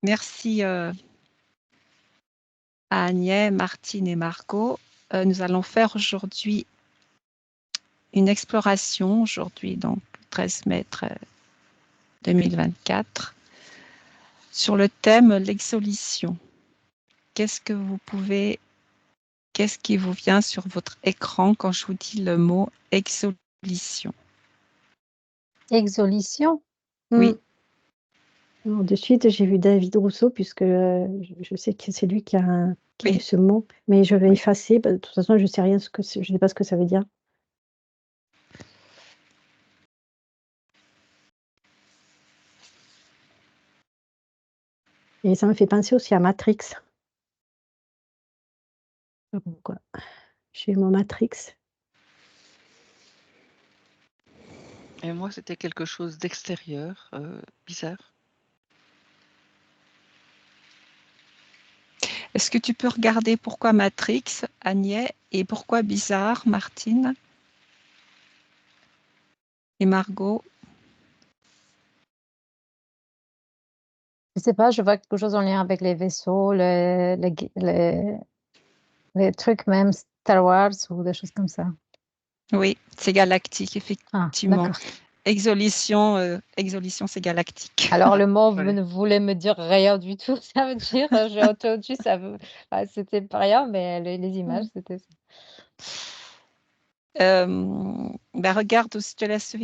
Merci à Agnès, Martine et Margot. Nous allons faire aujourd'hui une exploration, aujourd'hui donc 13 mai 2024, sur le thème l'exolition. Qu'est-ce qui vous vient sur votre écran quand je vous dis le mot exolition? Exolition. Oui. Alors, de suite, j'ai vu David Rousseau, puisque je sais que c'est lui qui a eu ce mot, mais je vais effacer. De toute façon, je ne sais rien, je ne sais pas ce que ça veut dire. Et ça me fait penser aussi à Matrix. Pourquoi? J'ai mon Matrix. Et moi, c'était quelque chose d'extérieur, bizarre. Est-ce que tu peux regarder pourquoi Matrix, Agnès, et pourquoi bizarre, Martine et Margot? Je ne sais pas, je vois quelque chose en lien avec les vaisseaux, les trucs même Star Wars ou des choses comme ça. Oui, c'est galactique, effectivement. D'accord. Exolition, c'est galactique. Alors, le mot ne voulait me dire rien du tout. Ça veut dire, j'ai entendu, c'était pas rien, mais les images, c'était ça. Regarde, je te laisse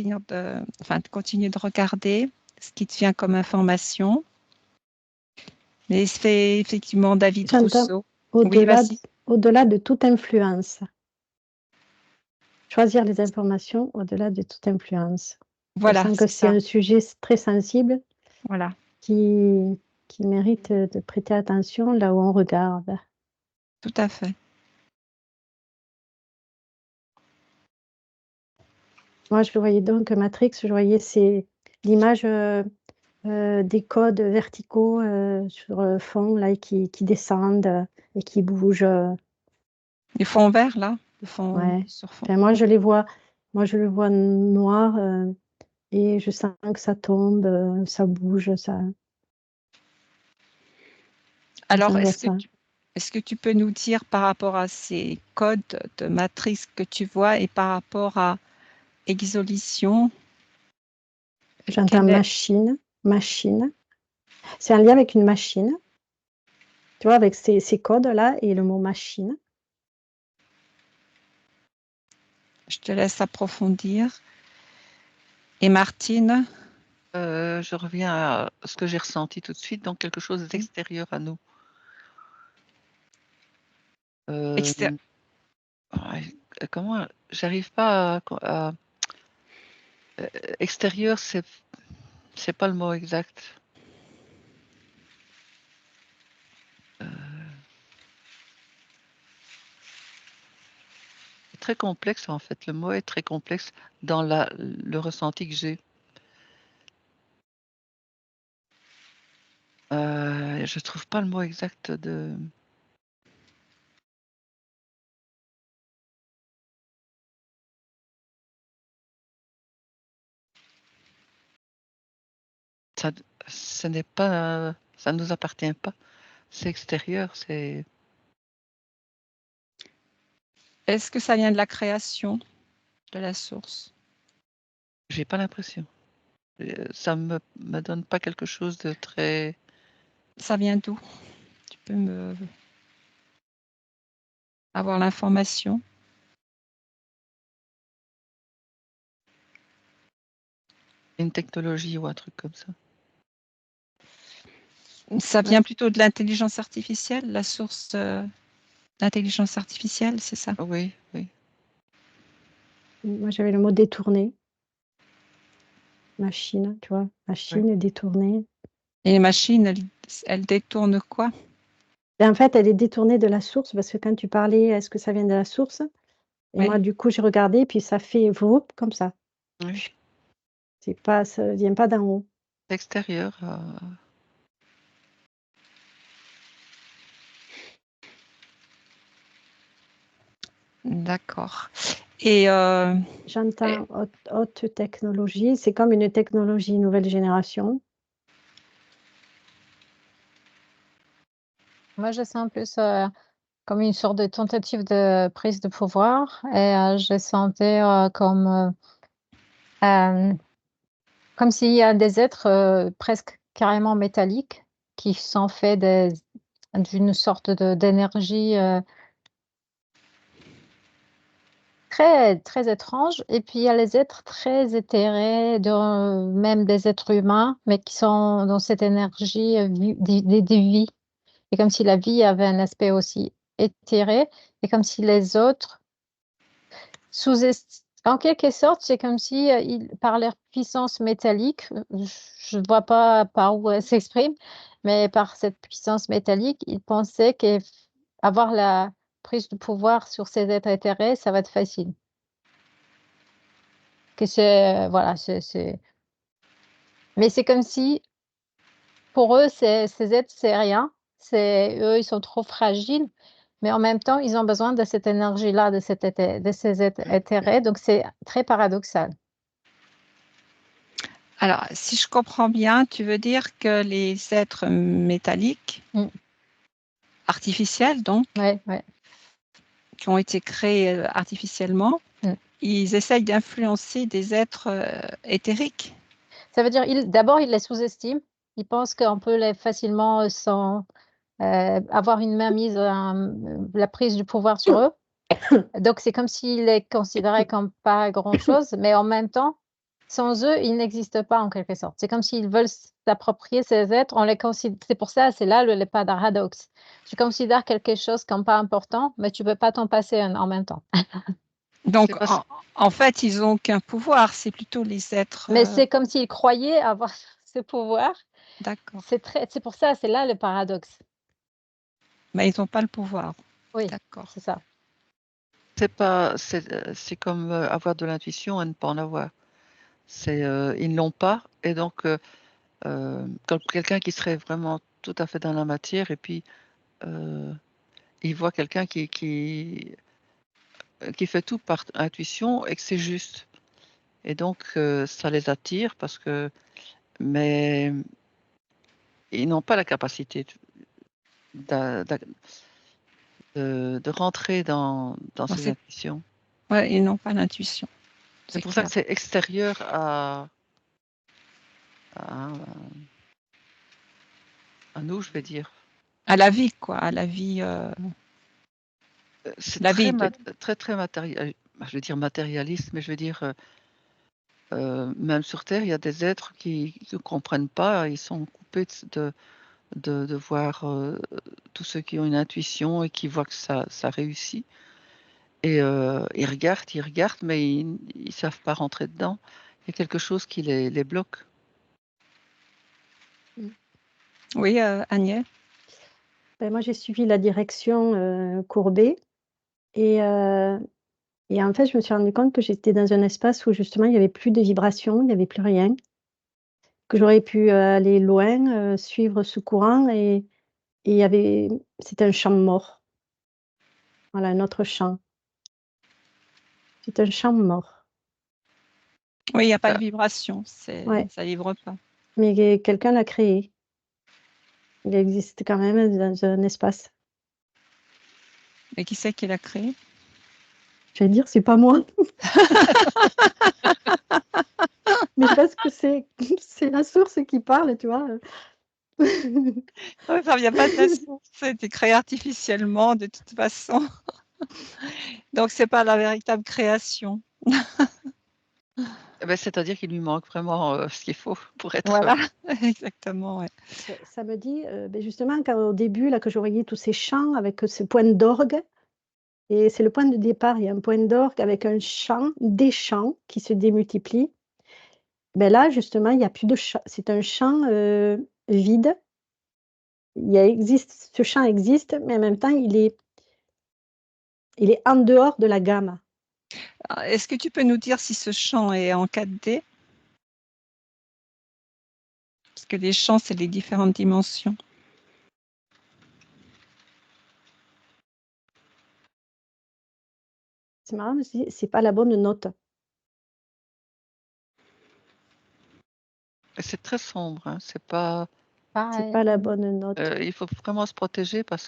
continuer de regarder ce qui te vient comme information. Mais c'est effectivement David Rousseau. Au-delà de toute influence. Choisir les informations au-delà de toute influence. Voilà. Je sens que c'est un sujet très sensible. Voilà. Qui mérite de prêter attention là où on regarde. Tout à fait. Moi, je voyais donc Matrix, je voyais l'image des codes verticaux sur fond là, qui descendent et qui bougent. Les fonds verts, là, sur fond. Enfin, moi, je le vois noir et je sens que ça tombe, ça bouge, ça. Alors, est-ce que tu peux nous dire par rapport à ces codes de matrice que tu vois et par rapport à exolition? J'entends machine. C'est un lien avec une machine. Tu vois, avec ces codes-là et le mot machine. Je te laisse approfondir. Et Martine? Je reviens à ce que j'ai ressenti tout de suite, donc quelque chose d'extérieur à nous. Comment j'arrive pas à extérieur, c'est pas le mot exact. C'est très complexe en fait. Le mot est très complexe dans le ressenti que j'ai. Je trouve pas le mot exact de. Ce n'est pas, ça ne nous appartient pas. C'est extérieur, c'est. Est-ce que ça vient de la création de la source? J'ai pas l'impression. Ça me donne pas quelque chose de très. Ça vient d'où? Tu peux avoir l'information? Une technologie ou un truc comme ça. Ça vient plutôt de l'intelligence artificielle, la source d'intelligence artificielle, c'est ça? Oui. Moi, j'avais le mot détourné. Machine, tu vois, machine détournée. Et les machines, elles détournent quoi? En fait, elle est détournée de la source, parce que quand tu parlais, est-ce que ça vient de la source? Et moi, du coup, j'ai regardé, puis ça fait vroup, comme ça. Oui. Ça ne vient pas d'en haut. Extérieur. D'accord. Et j'entends haute technologie. C'est comme une technologie nouvelle génération. Moi, je sens plus comme une sorte de tentative de prise de pouvoir et je sentais comme s'il y a des êtres presque carrément métalliques qui sont faits d'une sorte d'énergie très, très étrange. Et puis, il y a les êtres très éthérés, même des êtres humains, mais qui sont dans cette énergie des vies. Et comme si la vie avait un aspect aussi éthéré, et comme si les autres en quelque sorte, c'est comme si, par leur puissance métallique, je ne vois pas par où elle s'exprime, mais par cette puissance métallique, ils pensaient qu'avoir la prise de pouvoir sur ces êtres éthérés, ça va être facile. Que voilà, Mais c'est comme si, pour eux, ces êtres, c'est rien. Eux, ils sont trop fragiles, mais en même temps, ils ont besoin de cette énergie-là, de ces êtres éthérés. Donc, c'est très paradoxal. Alors, si je comprends bien, tu veux dire que les êtres métalliques, artificiels donc, Ouais. qui ont été créés artificiellement, ils essayent d'influencer des êtres éthériques. Ça veut dire, d'abord, ils les sous-estiment. Ils pensent qu'on peut facilement avoir une mainmise, la prise du pouvoir sur eux. Donc, c'est comme s'ils les considéraient comme pas grand-chose, mais en même temps, sans eux, ils n'existent pas en quelque sorte. C'est comme s'ils veulent s'approprier ces êtres. C'est pour ça, c'est là le paradoxe. Tu considères quelque chose comme pas important, mais tu peux pas t'en passer en même temps. Donc, en fait, ils n'ont qu'un pouvoir, c'est plutôt les êtres. Mais c'est comme s'ils croyaient avoir ce pouvoir. D'accord. C'est pour ça, c'est là le paradoxe. Mais ils n'ont pas le pouvoir. Oui, d'accord. C'est ça. C'est comme avoir de l'intuition et ne pas en avoir. Ils ne l'ont pas, et donc comme quelqu'un qui serait vraiment tout à fait dans la matière, et puis il voit quelqu'un qui fait tout par intuition et que c'est juste. Et donc ça les attire mais ils n'ont pas la capacité de rentrer dans ces intuitions. Oui, ils n'ont pas l'intuition. C'est pour ça que c'est extérieur à nous, je vais dire. À la vie, quoi, à la vie. C'est la vie très matériel. Je vais dire matérialiste, mais je veux dire, même sur Terre, il y a des êtres qui ne comprennent pas, ils sont coupés de voir tous ceux qui ont une intuition et qui voient que ça réussit. Et ils regardent, mais ils ne savent pas rentrer dedans. Il y a quelque chose qui les bloque. Oui, Agnès. Moi, j'ai suivi la direction Courbet et en fait, je me suis rendu compte que j'étais dans un espace où justement, il n'y avait plus de vibrations, il n'y avait plus rien, que j'aurais pu aller loin, suivre ce courant et c'était un champ mort. Voilà, un autre champ. C'est un champ mort. Oui, il n'y a pas de vibration, Ouais. ça vibre pas. Mais quelqu'un l'a créé. Il existe quand même dans un espace. Mais qui c'est qui l'a créé? Je vais dire, c'est pas moi. Mais je pense que c'est la source qui parle, tu vois. Ça vient pas de la source, ça a été créé artificiellement de toute façon. Donc, c'est pas la véritable création. C'est-à-dire qu'il lui manque vraiment ce qu'il faut pour être. Voilà, exactement. Ouais. Ça me dit, justement, au début, là, que je voyais tous ces champs avec ce point d'orgue, et c'est le point de départ, il y a un point d'orgue avec des champs qui se démultiplient. Là, justement, il n'y a plus de champ, c'est un champ vide. Ce champ existe, mais en même temps, il est en dehors de la gamme. Est-ce que tu peux nous dire si ce champ est en 4D? Parce que les champs, c'est les différentes dimensions. C'est marrant, c'est pas la bonne note. C'est très sombre, hein. C'est pas. C'est Pareil. pas la bonne note. Il faut vraiment se protéger Bah,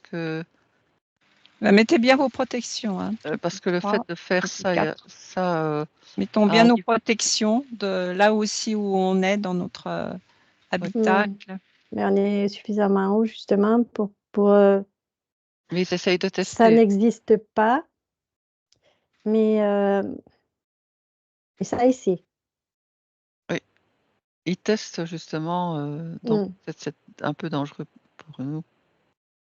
mettez bien vos protections. Hein. parce que le fait de faire ça, Mettons bien nos protections de là aussi où on est dans notre habitacle. Mais on est suffisamment haut justement pour mais ils essayent de ça tester. n'existe pas, mais ça essaie. Ils testent justement, donc c'est un peu dangereux pour nous.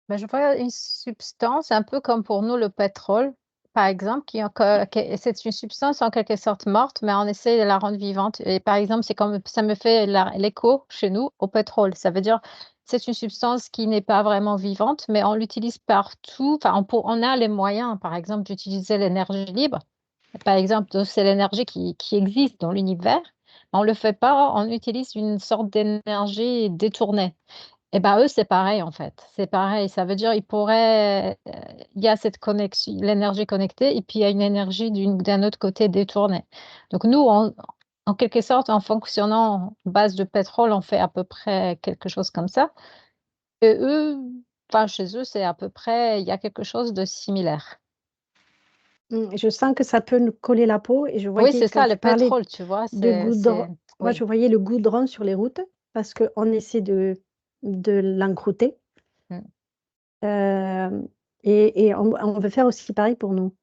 Ben, je vois une substance un peu comme pour nous le pétrole, par exemple, c'est une substance en quelque sorte morte, mais on essaie de la rendre vivante. Et par exemple, c'est comme ça me fait l'écho chez nous au pétrole. Ça veut dire c'est une substance qui n'est pas vraiment vivante, mais on l'utilise partout. Enfin, on a les moyens, par exemple, d'utiliser l'énergie libre. Par exemple, donc, c'est l'énergie qui existe dans l'univers. On ne le fait pas, on utilise une sorte d'énergie détournée. Et ben eux, c'est pareil en fait. C'est pareil. Ça veut dire il y a cette connexion, l'énergie connectée, et puis il y a une énergie d'un autre côté détournée. Donc nous, en quelque sorte, en fonctionnant base de pétrole, on fait à peu près quelque chose comme ça. Et eux, enfin chez eux, c'est à peu près, il y a quelque chose de similaire. Je sens que ça peut nous coller la peau et je Oui, voyais c'est quand ça, tu le parlais pétrole, tu vois. de goudron. Moi, Oui. je voyais le goudron sur les routes parce qu'on essaie de l'encrouter. Et on veut faire aussi pareil pour nous.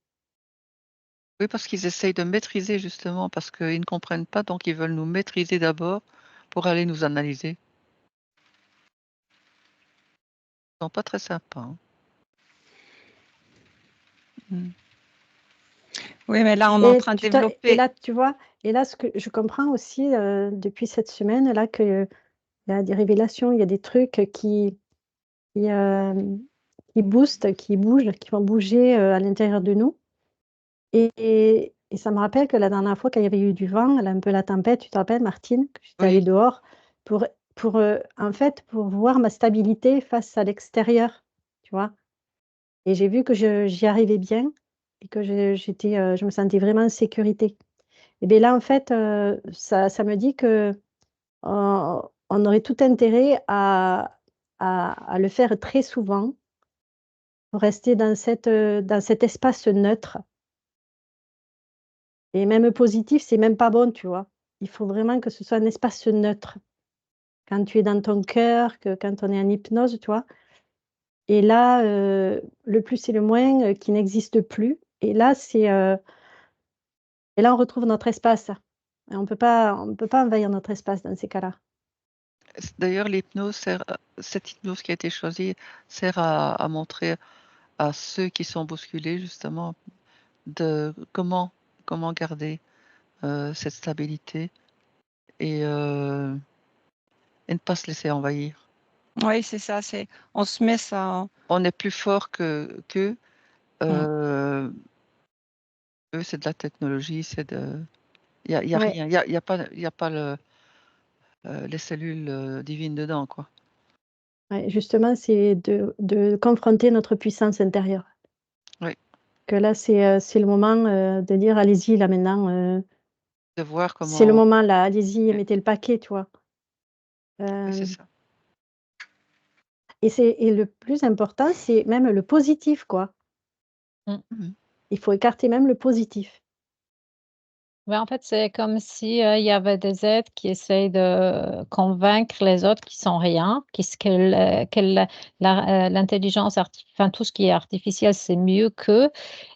Oui, parce qu'ils essayent de maîtriser justement, parce qu'ils ne comprennent pas, donc ils veulent nous maîtriser d'abord pour aller nous analyser. Ils sont pas très sympas. Hein. Oui, mais là, on est en train de Et développer. là, tu vois, et là, ce que je comprends aussi depuis cette semaine, là, qu'il y a des révélations, il y a des trucs qui boostent, qui bougent, qui vont bouger à l'intérieur de nous. Et ça me rappelle que la dernière fois, quand il y avait eu du vent, un peu la tempête, tu te rappelles, Martine, que j'étais allée dehors pour en fait, pour voir ma stabilité face à l'extérieur, tu vois? Et j'ai vu que j'y arrivais bien et que je me sentais vraiment en sécurité. Et bien là, en fait, ça me dit qu'on on aurait tout intérêt à le faire très souvent pour rester dans cet espace neutre. Et même positif, c'est même pas bon, tu vois? Il faut vraiment que ce soit un espace neutre. Quand tu es dans ton cœur, quand on est en hypnose, tu vois? Et là, le plus et le moins, qui n'existe plus. Et là, et là, on retrouve notre espace. Et on peut pas envahir notre espace dans ces cas-là. D'ailleurs, cette hypnose qui a été choisie sert à montrer à ceux qui sont bousculés justement de comment garder cette stabilité et ne pas se laisser envahir. Oui, c'est ça. On se met ça. On est plus fort qu'eux. Eux, c'est de la technologie, il y a Ouais. rien, il y a pas les cellules divines dedans, quoi. Ouais, justement, c'est de confronter notre puissance intérieure. Oui. Que là, c'est le moment, de dire: «Allez-y, là, maintenant, De voir c'est le comment. moment, là, allez-y, Ouais. mettez le paquet», tu vois? Oui, c'est ça. Et le plus important, c'est même le positif, quoi. Mmh. Il faut écarter même le positif. Ouais, en fait, c'est comme si, il y avait des êtres qui essayent de convaincre les autres qui sont rien, que l'intelligence enfin, tout ce qui est artificiel, c'est mieux qu'eux,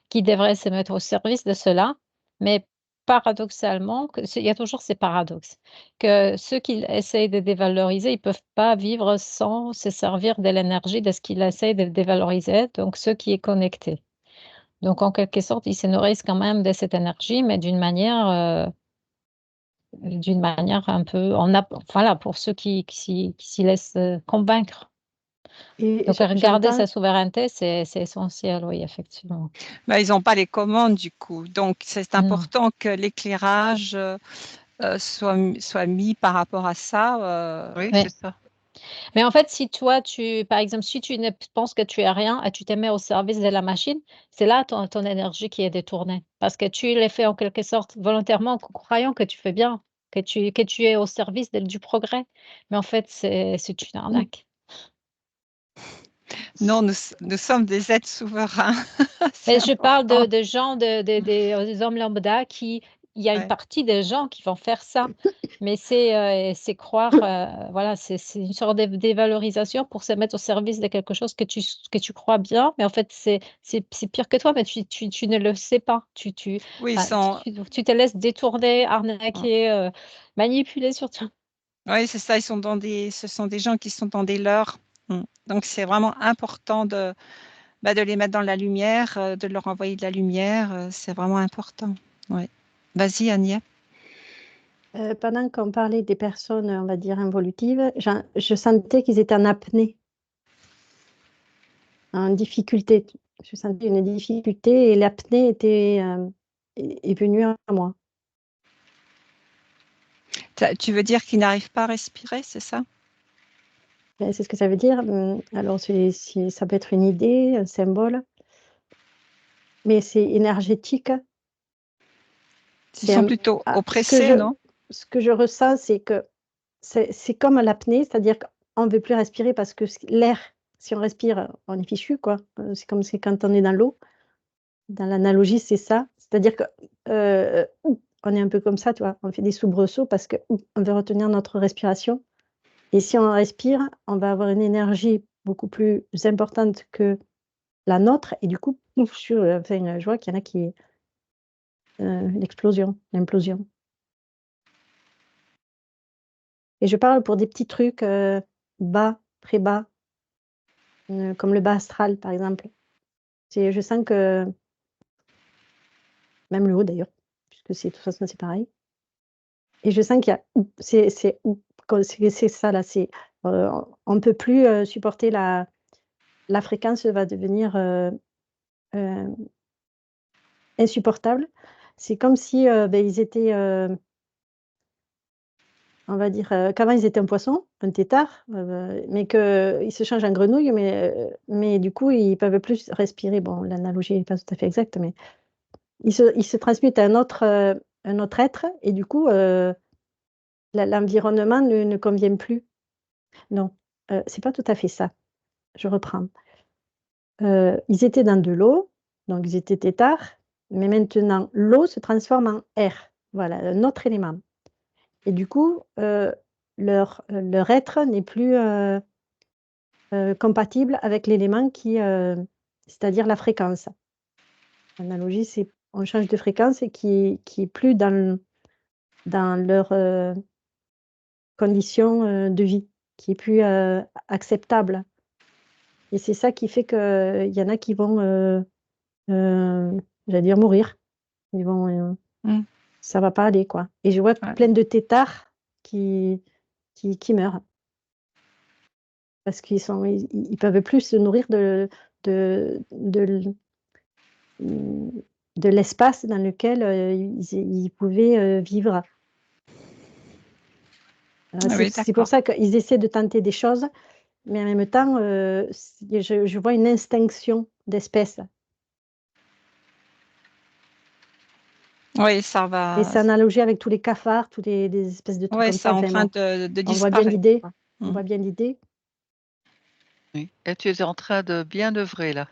qui devraient se mettre au service de cela. Mais paradoxalement, il y a toujours ces paradoxes, que ceux qui essayent de dévaloriser, ils peuvent pas vivre sans se servir de l'énergie de ce qu'ils essayent de dévaloriser, donc ce qui est connecté. Donc en quelque sorte, ils se nourrissent quand même de cette énergie, mais d'une manière un peu voilà, pour ceux qui s'y laissent, convaincre. Et Donc regarder j'entends sa souveraineté, c'est essentiel, oui, effectivement. Bah, ils n'ont pas les commandes du coup. Donc, c'est Non. important que l'éclairage soit mis par rapport à ça. Oui, Oui. c'est ça. Mais en fait, si toi, par exemple, si tu ne penses que tu es rien et tu te mets au service de la machine, c'est là ton énergie qui est détournée. Parce que tu l'as fait en quelque sorte volontairement, croyant que tu fais bien, que tu es au service du progrès. Mais en fait, c'est une arnaque. Non, nous sommes des êtres souverains. Mais C'est je parle important. de gens, des hommes lambda il y a une Ouais. partie des gens qui vont faire ça. Mais c'est croire, voilà, c'est une sorte de dévalorisation pour se mettre au service de quelque chose que tu crois bien, mais en fait, c'est pire que toi, mais tu ne le sais pas. Oui, ils Enfin, sont. tu te laisses détourner, arnaquer, manipuler surtout. Oui, c'est ça. Ce sont des gens qui sont dans des leurres. Donc, c'est vraiment important de les mettre dans la lumière, de leur envoyer de la lumière. C'est vraiment important. Ouais. Vas-y, Agnès. Pendant qu'on parlait des personnes, on va dire, involutives, je sentais qu'ils étaient en apnée, en difficulté. Je sentais une difficulté et l'apnée est venue à moi. Tu veux dire qu'ils n'arrivent pas à respirer, c'est ça? Ben, c'est ce que ça veut dire. Alors, ça peut être une idée, un symbole, mais c'est énergétique. Ils sont plutôt oppressés, non? Ce que je ressens, c'est que c'est comme l'apnée, c'est-à-dire qu'on ne veut plus respirer parce que l'air, si on respire, on est fichu, quoi. C'est comme quand on est dans l'eau. Dans l'analogie, c'est ça. C'est-à-dire que on est un peu comme ça, tu vois. On fait des soubresauts parce qu'on veut retenir notre respiration. Et si on respire, on va avoir une énergie beaucoup plus importante que la nôtre. Et du coup, je vois qu'il y en a qui... l'implosion. Et je parle pour des petits trucs bas, très bas, comme le bas astral, par exemple. Je sens que... Même le haut, d'ailleurs, puisque de toute façon, c'est pareil. Et je sens qu'il y a... C'est ça, là. On ne peut plus supporter la fréquence va devenir insupportable. C'est comme si ils étaient... on va dire qu'avant, ils étaient un poisson, un tétard, mais qu'ils se changent en grenouille, mais du coup, ils ne peuvent plus respirer. Bon, l'analogie n'est pas tout à fait exacte, mais ils se transmutent à un autre être, et du coup, l'environnement ne convient plus. Non, c'est pas tout à fait ça. Je reprends. Ils étaient dans de l'eau, donc ils étaient têtards, mais maintenant, l'eau se transforme en air. Voilà, un autre élément. Et du coup, leur être n'est plus compatible avec l'élément c'est-à-dire la fréquence. L'analogie, c'est on change de fréquence et qui est plus dans leur condition de vie, qui est plus acceptable. Et c'est ça qui fait qu'il y en a qui vont, j'allais dire, mourir. Ils vont, ça va pas aller, quoi. Et je vois plein de têtards qui meurent. Parce ils peuvent plus se nourrir de l'espace dans lequel ils pouvaient vivre. C'est pour ça qu'ils essaient de tenter des choses, mais en même temps, je vois une extinction d'espèces. Oui, ça va. Et c'est analogique avec tous les cafards, tous des espèces de trucs comme ça. Oui, c'est en train de disparaître. On voit bien l'idée. On voit bien l'idée. Oui. Et tu es en train de bien œuvrer, là.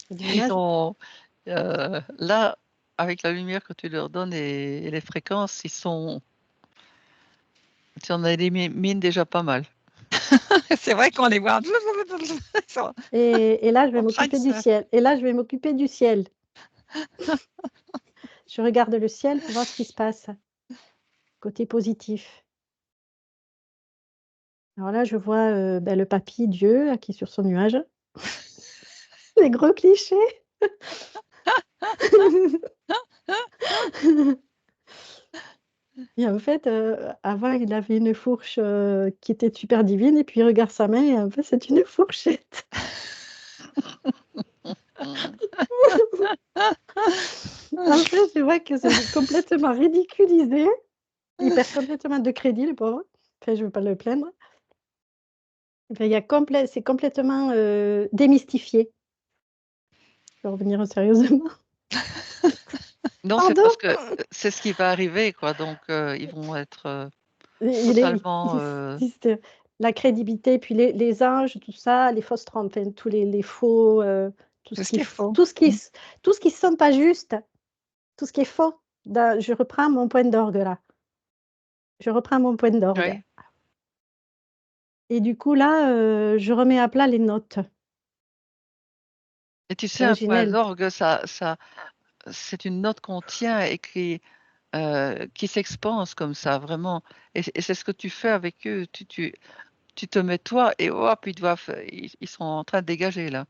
Ils sont, là, avec la lumière que tu leur donnes et les fréquences, tu en élimines déjà pas mal. C'est vrai qu'on les voit. Et là, je vais m'occuper du ciel. Je regarde le ciel pour voir ce qui se passe. Côté positif. Alors là, je vois le papy Dieu qui est sur son nuage. Les gros clichés. Et en fait, avant, il avait une fourche qui était super divine, et puis il regarde sa main, et en fait, c'est une fourchette. En fait, c'est vrai que c'est complètement ridiculisé. Il perd complètement de crédit, le pauvre. Enfin, je ne veux pas le plaindre. Enfin, c'est complètement démystifié. Je vais revenir sérieusement. Non, c'est Pardon? parce que c'est ce qui va arriver, quoi. Donc, ils vont être totalement. Existe la crédibilité, puis les anges, tout ça, les fausses trompes, enfin, tous les faux, tout Tout ce ce qui qui, est faux. tout ce qui, tout ce qui sonne pas juste, tout ce qui est faux. Je reprends mon point d'orgue là. Je reprends mon point d'orgue. Oui. Et du coup là, je remets à plat les notes Et tu sais, un point originelles. d'orgue, c'est une note qu'on tient et qui s'expanse comme ça, vraiment. Et c'est ce que tu fais avec eux. Tu te mets toi et hop, ils sont en train de dégager là.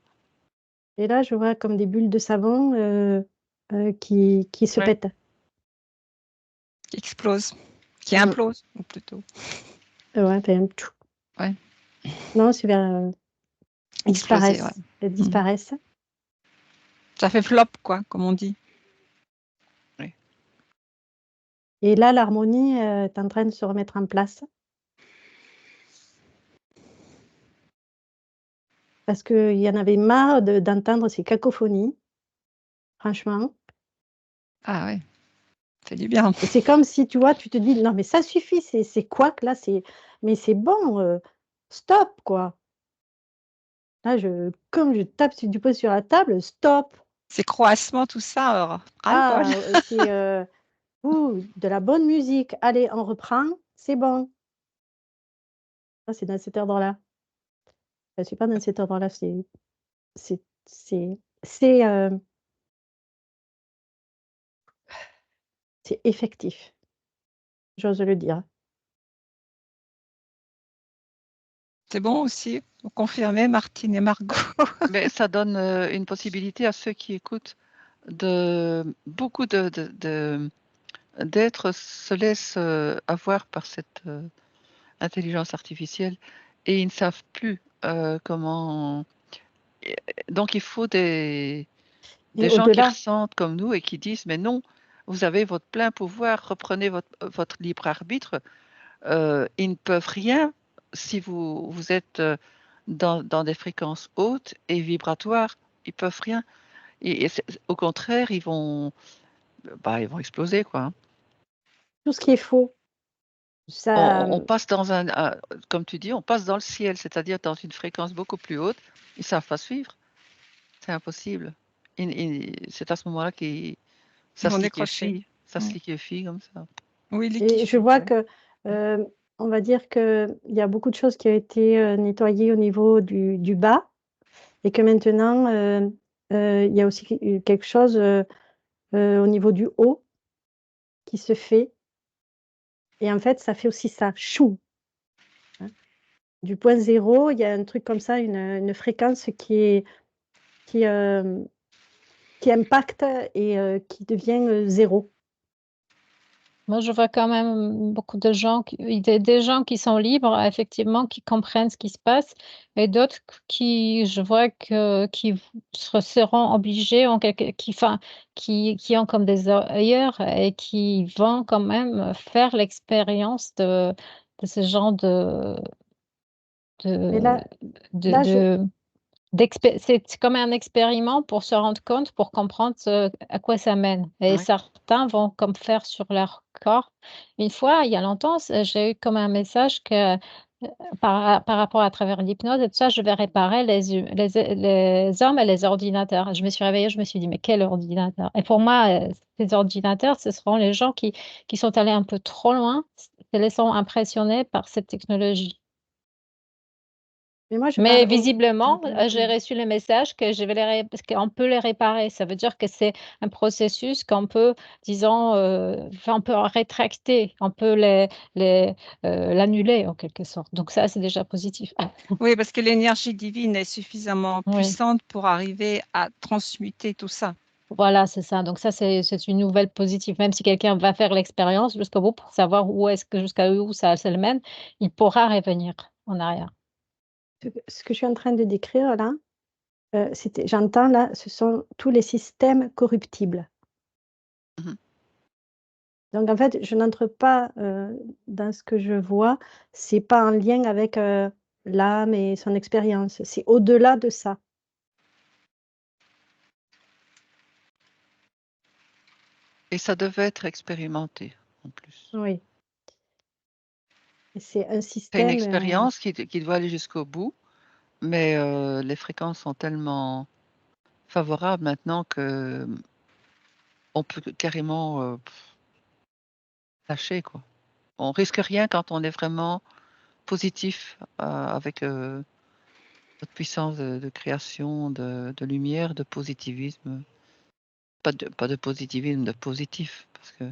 Et là, je vois comme des bulles de savon qui se Ouais. pètent. Qui explose, qui Mm. implose, ou plutôt. Ouais, enfin, tchou. Ouais. Non, c'est vers Exploser, disparaissent. ouais. Elles disparaissent. Ça fait flop, quoi, comme on dit. Et là, l'harmonie est en train de se remettre en place. Parce qu'il y en avait marre d'entendre ces cacophonies, franchement. Ah ouais, c'est du bien. Et c'est comme si, tu vois, tu te dis, non, mais ça suffit, c'est quoi que là, mais c'est bon, stop, quoi. Là, comme je tape du poing sur la table, stop. Ces croassements, tout ça, ras-le-bol. Ah, c'est de la bonne musique. Allez, on reprend, c'est bon. Ah, c'est dans cet ordre-là. Enfin, c'est pas dans cet ordre-là, c'est c'est, c'est effectif, j'ose le dire. C'est bon aussi, vous confirmez, Martine et Margot. Mais ça donne une possibilité à ceux qui écoutent beaucoup d'êtres se laissent avoir par cette intelligence artificielle et ils ne savent plus comment. Donc il faut des Et gens qui au-delà, ressentent comme nous et qui disent mais non, vous avez votre plein pouvoir, reprenez votre libre arbitre. Ils ne peuvent rien si vous êtes dans des fréquences hautes et vibratoires. Ils peuvent rien. Et au contraire, ils vont exploser, quoi. Hein. tout ce qui est faux, ça, On passe comme tu dis, on passe dans le ciel, c'est-à-dire dans une fréquence beaucoup plus haute. Ils ne savent pas suivre. C'est impossible. C'est à ce moment-là ça Ils vont se décrocher. liquéfie. Ça se liquéfie comme ça. Oui, et je liquéfié. vois que, on va dire qu'il y a beaucoup de choses qui ont été nettoyées au niveau du bas et que maintenant, il y a aussi quelque chose au niveau du haut qui se fait. Et en fait, ça fait aussi ça, chou. Hein. Du point zéro, il y a un truc comme ça, une fréquence qui, qui impacte et qui devient zéro. Moi, je vois quand même beaucoup de gens, des gens qui sont libres, effectivement, qui comprennent ce qui se passe, et d'autres je vois qui seront obligés, qui ont comme des ailleurs et qui vont quand même faire l'expérience de ce genre Mais de, là c'est comme un expériment pour se rendre compte, pour comprendre à quoi ça mène. Et Oui. certains vont comme faire sur leur corps. Une fois, il y a longtemps, j'ai eu comme un message que par rapport à travers l'hypnose et tout ça, je vais réparer les hommes et les ordinateurs. Je me suis réveillée, je me suis dit, mais quel ordinateur? Et pour moi, ces ordinateurs, ce seront les gens qui sont allés un peu trop loin, se laissant impressionner par cette technologie. mais moi, je Mais parle visiblement, j'ai reçu le message que parce qu'on peut les réparer. Ça veut dire que c'est un processus qu'on peut, disons, on peut rétracter, on peut l'annuler en quelque sorte. Donc ça, c'est déjà positif. Oui, parce que l'énergie divine est suffisamment Oui, puissante pour arriver à transmuter tout ça. voilà, c'est ça. Donc ça, c'est une nouvelle positive. Même si quelqu'un va faire l'expérience jusqu'au bout pour savoir jusqu'à où ça le mène, il pourra revenir en arrière. ce que je suis en train de décrire là, j'entends là, ce sont tous les systèmes corruptibles. Mhm. Donc en fait, je n'entre pas dans ce que je vois, c'est pas en lien avec l'âme et son expérience, c'est au-delà de ça. Et ça devait être expérimenté, en plus. Oui. Et c'est un C'est une système. expérience qui doit aller jusqu'au bout, mais les fréquences sont tellement favorables maintenant que on peut carrément lâcher, quoi. On risque rien quand on est vraiment positif avec notre puissance de création, de lumière, de positivisme. Pas de positivisme, de positif, parce que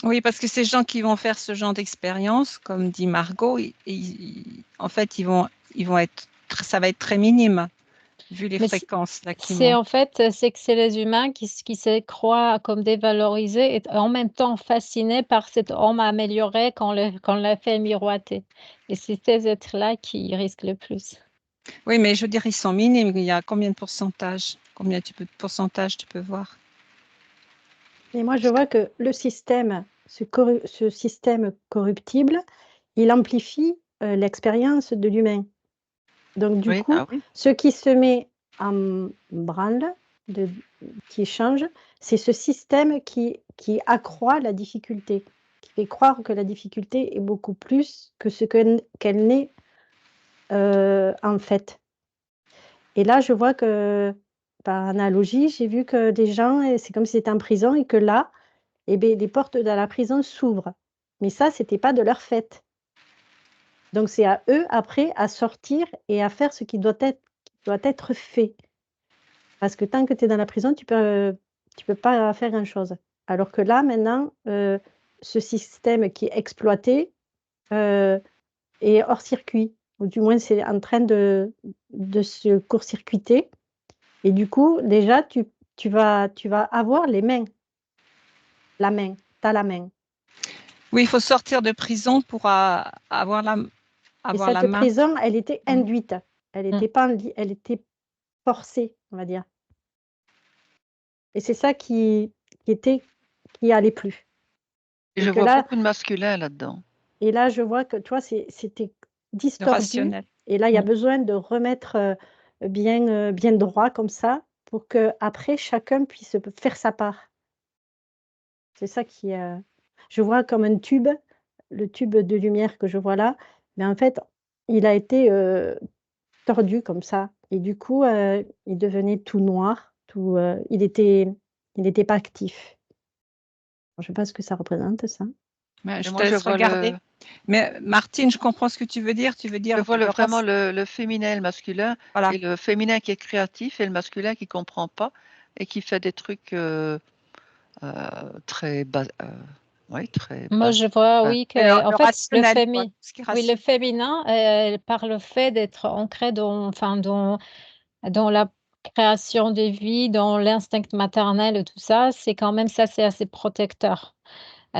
Oui, parce que ces gens qui vont faire ce genre d'expérience, comme dit Margot, en fait, ça va être très minime, vu les Mais fréquences là qui c'est montent. en fait, c'est que c'est les humains qui se croient comme dévalorisés et en même temps fascinés par cet homme amélioré qu'on l'a fait miroiter. Et c'est ces êtres-là qui risquent le plus. Oui, mais je veux dire, ils sont minimes. Il y a combien de pourcentage? De pourcentage tu peux voir? Et moi, je vois que le système, ce système corruptible, il amplifie l'expérience de l'humain. Donc, du oui, coup, oui. ce qui se met en branle, qui change, c'est ce système qui accroît la difficulté, qui fait croire que la difficulté est beaucoup plus que ce qu'elle n'est en fait. Et là, je vois que, par analogie, j'ai vu que des gens, c'est comme si c'était en prison et que là, eh bien, les portes de la prison s'ouvrent. Mais ça, c'était pas de leur fait. Donc, c'est à eux, après, à sortir et à faire ce qui doit être fait. Parce que tant que tu es dans la prison, tu peux pas faire grand-chose. Alors que là, maintenant, ce système qui est exploité est hors circuit. Ou du moins, c'est en train de se court-circuiter. Et du coup, déjà, tu vas avoir les mains. La main. Tu as la main. Oui, il faut sortir de prison pour avoir la Et main. cette prison, elle était induite. Elle Mmh. était pas elle était forcée, on va dire. Et c'est ça qui allait plus. Et Et je que vois là, beaucoup de masculin là-dedans. et là, je vois que, tu vois, c'était distordu. Rationnel. Et là, il y a Mmh. besoin de remettre bien droit comme ça pour que après chacun puisse faire sa part. C'est ça qui je vois comme un tube, le tube de lumière que je vois là, mais en fait, il a été tordu comme ça et du coup, il devenait tout noir, tout, il était pas actif. Je sais pas ce que ça représente ça. Ouais, je Et te moi, je laisse vois regarder. Mais Martine, je comprends ce que tu veux dire. Tu veux dire vraiment le féminin et le masculin, voilà. et le féminin qui est créatif et le masculin qui comprend pas et qui fait des trucs très bas, très Moi, bas. je vois, Ouais. oui, Et que en le fait, rationnel, quoi, tout ce qui est oui, le rationnel. féminin, par le fait d'être ancré dans la création des vies, dans l'instinct maternel et tout ça, c'est quand même ça, c'est assez protecteur.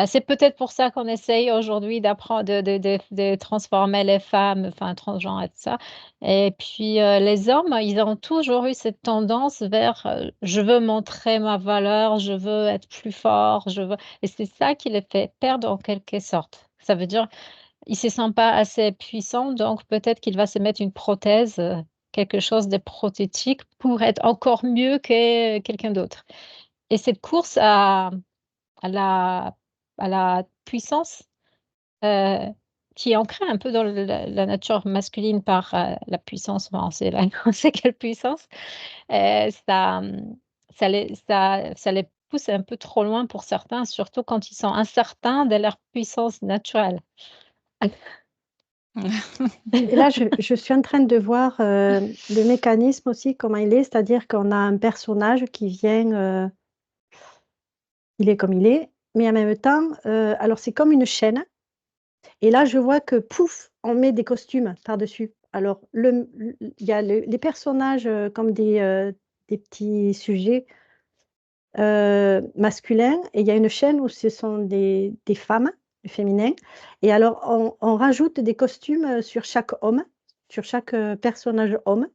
C'est peut-être pour ça qu'on essaye aujourd'hui d'apprendre de transformer les femmes, enfin transgenres et tout ça et puis, les hommes, ils ont toujours eu cette tendance vers, «Je veux montrer ma valeur, je veux être plus fort, je veux» et c'est ça qui les fait perdre en quelque sorte. Ça veut dire, il se sent pas assez puissant, donc peut-être qu'il va se mettre une prothèse, quelque chose de prothétique pour être encore mieux que quelqu'un d'autre et cette course à la à la puissance, heu, qui est ancrée un peu dans la nature masculine par, la puissance, enfin, on sait la on sait quelle puissance, ça, ça les pousse un peu trop loin pour certains, surtout quand ils sont incertains de leur puissance naturelle. Et là, je suis en train de voir, le mécanisme aussi, comment il est, c'est-à-dire qu'on a un personnage qui vient, il est comme il est, mais en même temps, alors c'est comme une chaîne et là, je vois que pouf, on met des costumes par-dessus. Alors il y a les personnages, comme des petits sujets, masculins et il y a une chaîne où ce sont des femmes, du féminin et alors on rajoute des costumes, sur chaque homme, sur chaque, personnage homme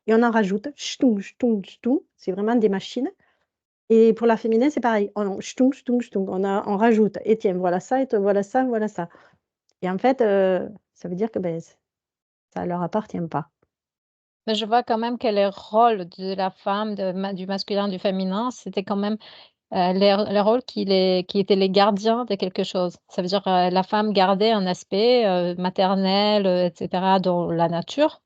et on en rajoute, ch'toung, ch'toung, ch'toung, c'est vraiment des machines et pour la féminin, c'est pareil, on ch'toung, ch'toung, ch'toung, on rajoute et tiens, voilà ça et te voilà ça, voilà ça et en fait, ça veut dire que, beh, ça leur appartient pas. Mais je vois quand même que les rôles de la femme, du masculin, du féminin, c'était quand même les rôles qui étaient les gardiens de quelque chose. Ça veut dire, la femme gardait un aspect, maternel, etc. dans la nature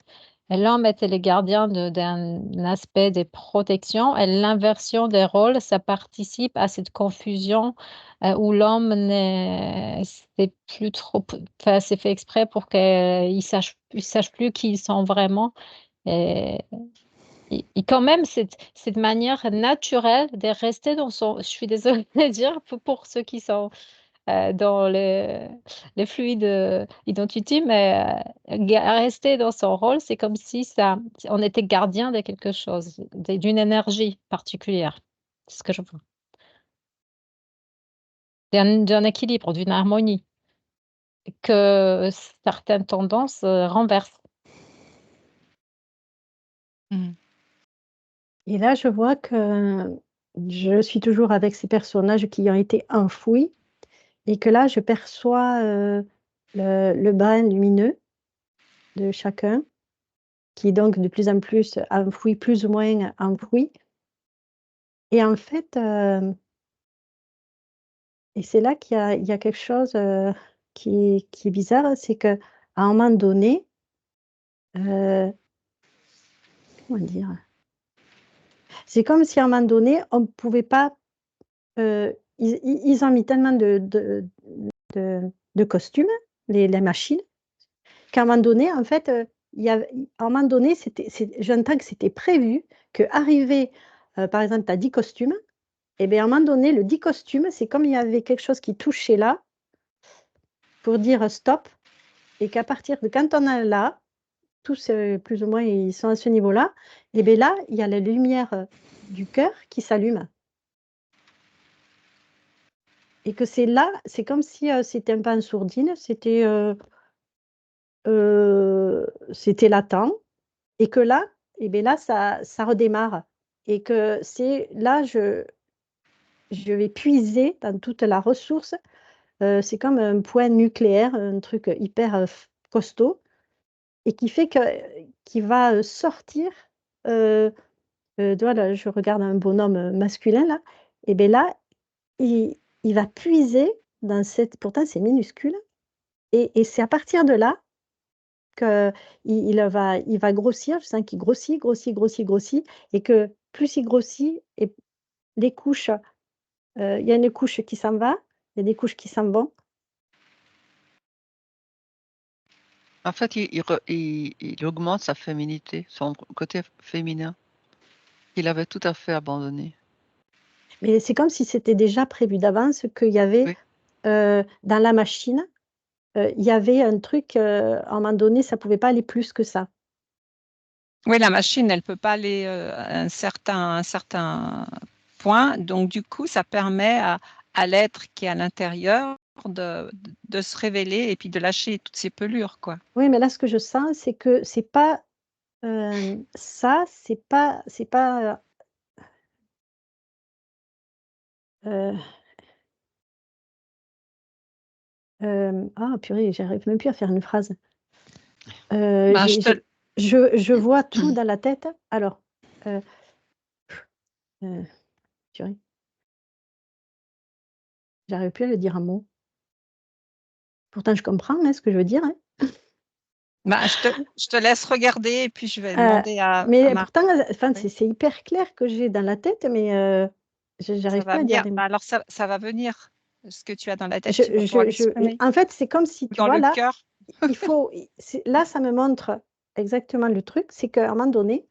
et l'homme était les gardiens d'un aspect des protections et l'inversion des rôles, ça participe à cette confusion, où l'homme c'est plus trop enfin, c'est fait exprès pour qu'il sache plus qui ils sont vraiment et quand même cette manière naturelle de rester dans son je suis désolée de dire pour ceux qui sont, dans les fluides, identity, mais rester dans son rôle, c'est comme si on était gardien de quelque chose, d'une énergie particulière. C'est ce que je vois. D'un équilibre, d'une harmonie que certaines tendances, renversent. Mmh. Et là, je vois que je suis toujours avec ces personnages qui ont été enfouis et que là, je perçois le brin lumineux de chacun, qui est donc de plus en plus enfoui, plus ou moins enfoui. Et en fait, et c'est là il y a quelque chose qui est bizarre, c'est qu'à un moment donné, comment dire? C'est comme si à un moment donné, on ne pouvait pas. Ils ont mis tellement de costumes, les machines, qu'à un moment donné, en fait, il y avait à un moment donné, j'entends que c'était prévu qu'arrivé, par exemple, tu as 10 costumes et bien, à un moment donné, le 10 costumes, c'est comme il y avait quelque chose qui touchait là, pour dire stop et qu'à partir de quand on est là, tous, plus ou moins, ils sont à ce niveau-là et bien là, il y a la lumière, du cœur qui s'allume et que c'est là, c'est comme si, c'était un peu en sourdine, c'était latent et que là et beh, là ça redémarre et que c'est là je vais puiser dans toute la ressource, c'est comme un point nucléaire, un truc hyper, f costaud et qui fait que qui va, sortir, heu tu vois là, je regarde un bonhomme, masculin là et beh, là, il va puiser dans cette pourtant c'est minuscule et c'est à partir de là qu'il il va grossir, je sens qu'il grossit, grossit, grossit, grossit et que plus il grossit et les couches, il y a une couche qui s'en va, il y a des couches qui s'en vont. En fait, il augmente sa féminité, son côté féminin, qu'il avait tout à fait abandonné. Mais c'est comme si c'était déjà prévu d'avance qu'il y avait, Oui, dans la machine, il y avait un truc, à un moment donné, ça pouvait pas aller plus que ça. Oui, la machine, elle peut pas aller, à un certain point, donc du coup, ça permet à l'être qui est à l'intérieur de se révéler et puis de lâcher toutes ces pelures, quoi. Oui, mais là, ce que je sens, c'est que c'est pas, ça, c'est pas, heu, ah purée, j'arrive même plus à faire une phrase. Ben, Je vois tout dans la tête. Alors, heu heu, purée, j'arrive plus à le dire en mots. Pourtant je comprends, hein, ce que je veux dire, hein. je te laisse regarder et puis je vais Heu, demander à mais Marie. pourtant, enfin, Oui, c'est hyper clair que j'ai dans la tête, mais ça j'arrive va pas à dire venir. des Bah, mots. alors ça va venir. Ce que tu as dans la tête, Je tu vas pouvoir je je l'exprimer. En fait, c'est comme si, Ou tu dans vois, le là, cœur. il faut là, ça me montre exactement le truc, c'est qu'à un moment donné,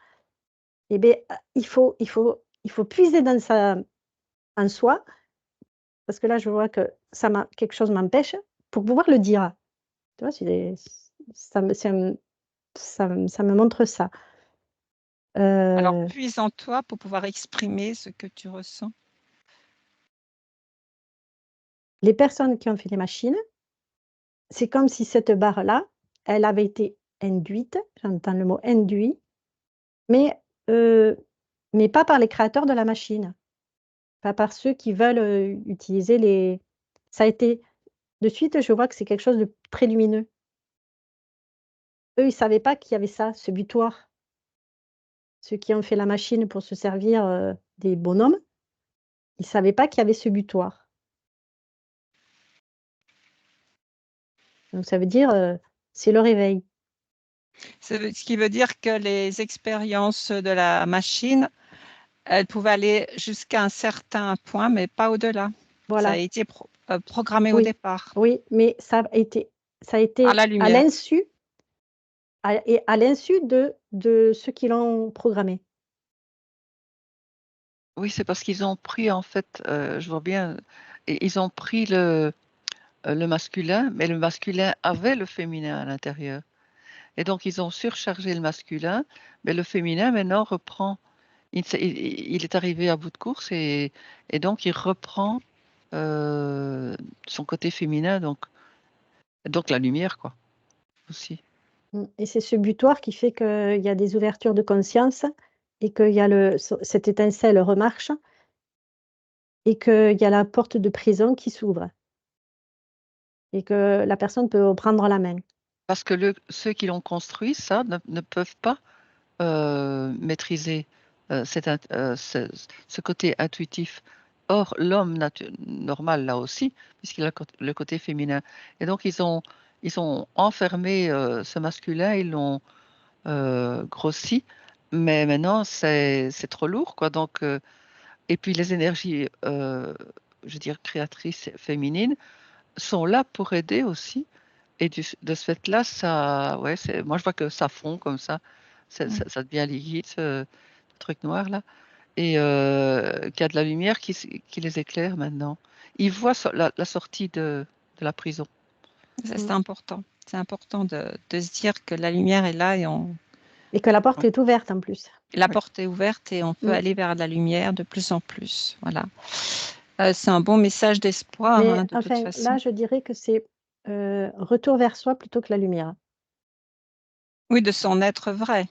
et beh, il faut puiser dans sa en soi, parce que là, je vois que quelque chose m'empêche pour pouvoir le dire. Tu vois? Ça me montre ça. Alors Heu, puise en toi pour pouvoir exprimer ce que tu ressens. les personnes qui ont fait les machines, c'est comme si cette barre-là, elle avait été induite, j'entends le mot induit, mais heu, mais pas par les créateurs de la machine, pas par ceux qui veulent, utiliser les ça a été de suite, je vois que c'est quelque chose de très lumineux. Eux, ils savaient pas qu'il y avait ça, ce butoir. Ceux qui ont fait la machine pour se servir, des bonhommes, ils savaient pas qu'il y avait ce butoir. Donc ça veut dire, c'est le réveil. Ce qui veut dire que les expériences de la machine, elles pouvaient aller jusqu'à un certain point, mais pas au-delà. Ça a Voilà. été programmé au Oui, départ oui, mais ça a été par la à lumière. l'insu et à l'insu de ceux qui l'ont programmé. Oui, c'est parce qu'ils ont pris en fait, je vois bien, ils ont pris le masculin, mais le masculin avait le féminin à l'intérieur. Et donc ils ont surchargé le masculin, mais le féminin maintenant reprend. Il est arrivé à bout de course et donc il reprend son côté féminin, donc la lumière, quoi, aussi. Et c'est ce butoir qui fait qu'il y a des ouvertures de conscience et qu'il y a cette étincelle remarche et qu'il y a la porte de prison qui s'ouvre et que la personne peut prendre la main. Parce que ceux qui l'ont construit, ça, ne peuvent pas maîtriser ce côté intuitif. Or, l'homme normal, là aussi, puisqu'il a le côté féminin. Et donc, ils ont enfermé ce masculin, ils l'ont grossi, mais maintenant, c'est trop lourd, quoi. Donc, et puis, les énergies, je veux dire, créatrices féminines, sont là pour aider aussi. Et de ce fait-là, ça, ouais, moi je vois que ça fond comme ça, ça devient liquide, ce truc noir là, et qu'il y a de la lumière qui les éclaire maintenant. Ils voient la sortie de la prison. Ça, c'est important. C'est important de se dire que la lumière est là Et que la porte Ouais. est ouverte en plus. la Oui. porte est ouverte et on peut Mm. aller vers la lumière de plus en plus. Voilà. C'est un bon message d'espoir, Mais de toute enfin, façon. là, je dirais que c'est retour vers soi plutôt que la lumière. Oui, de son être vrai.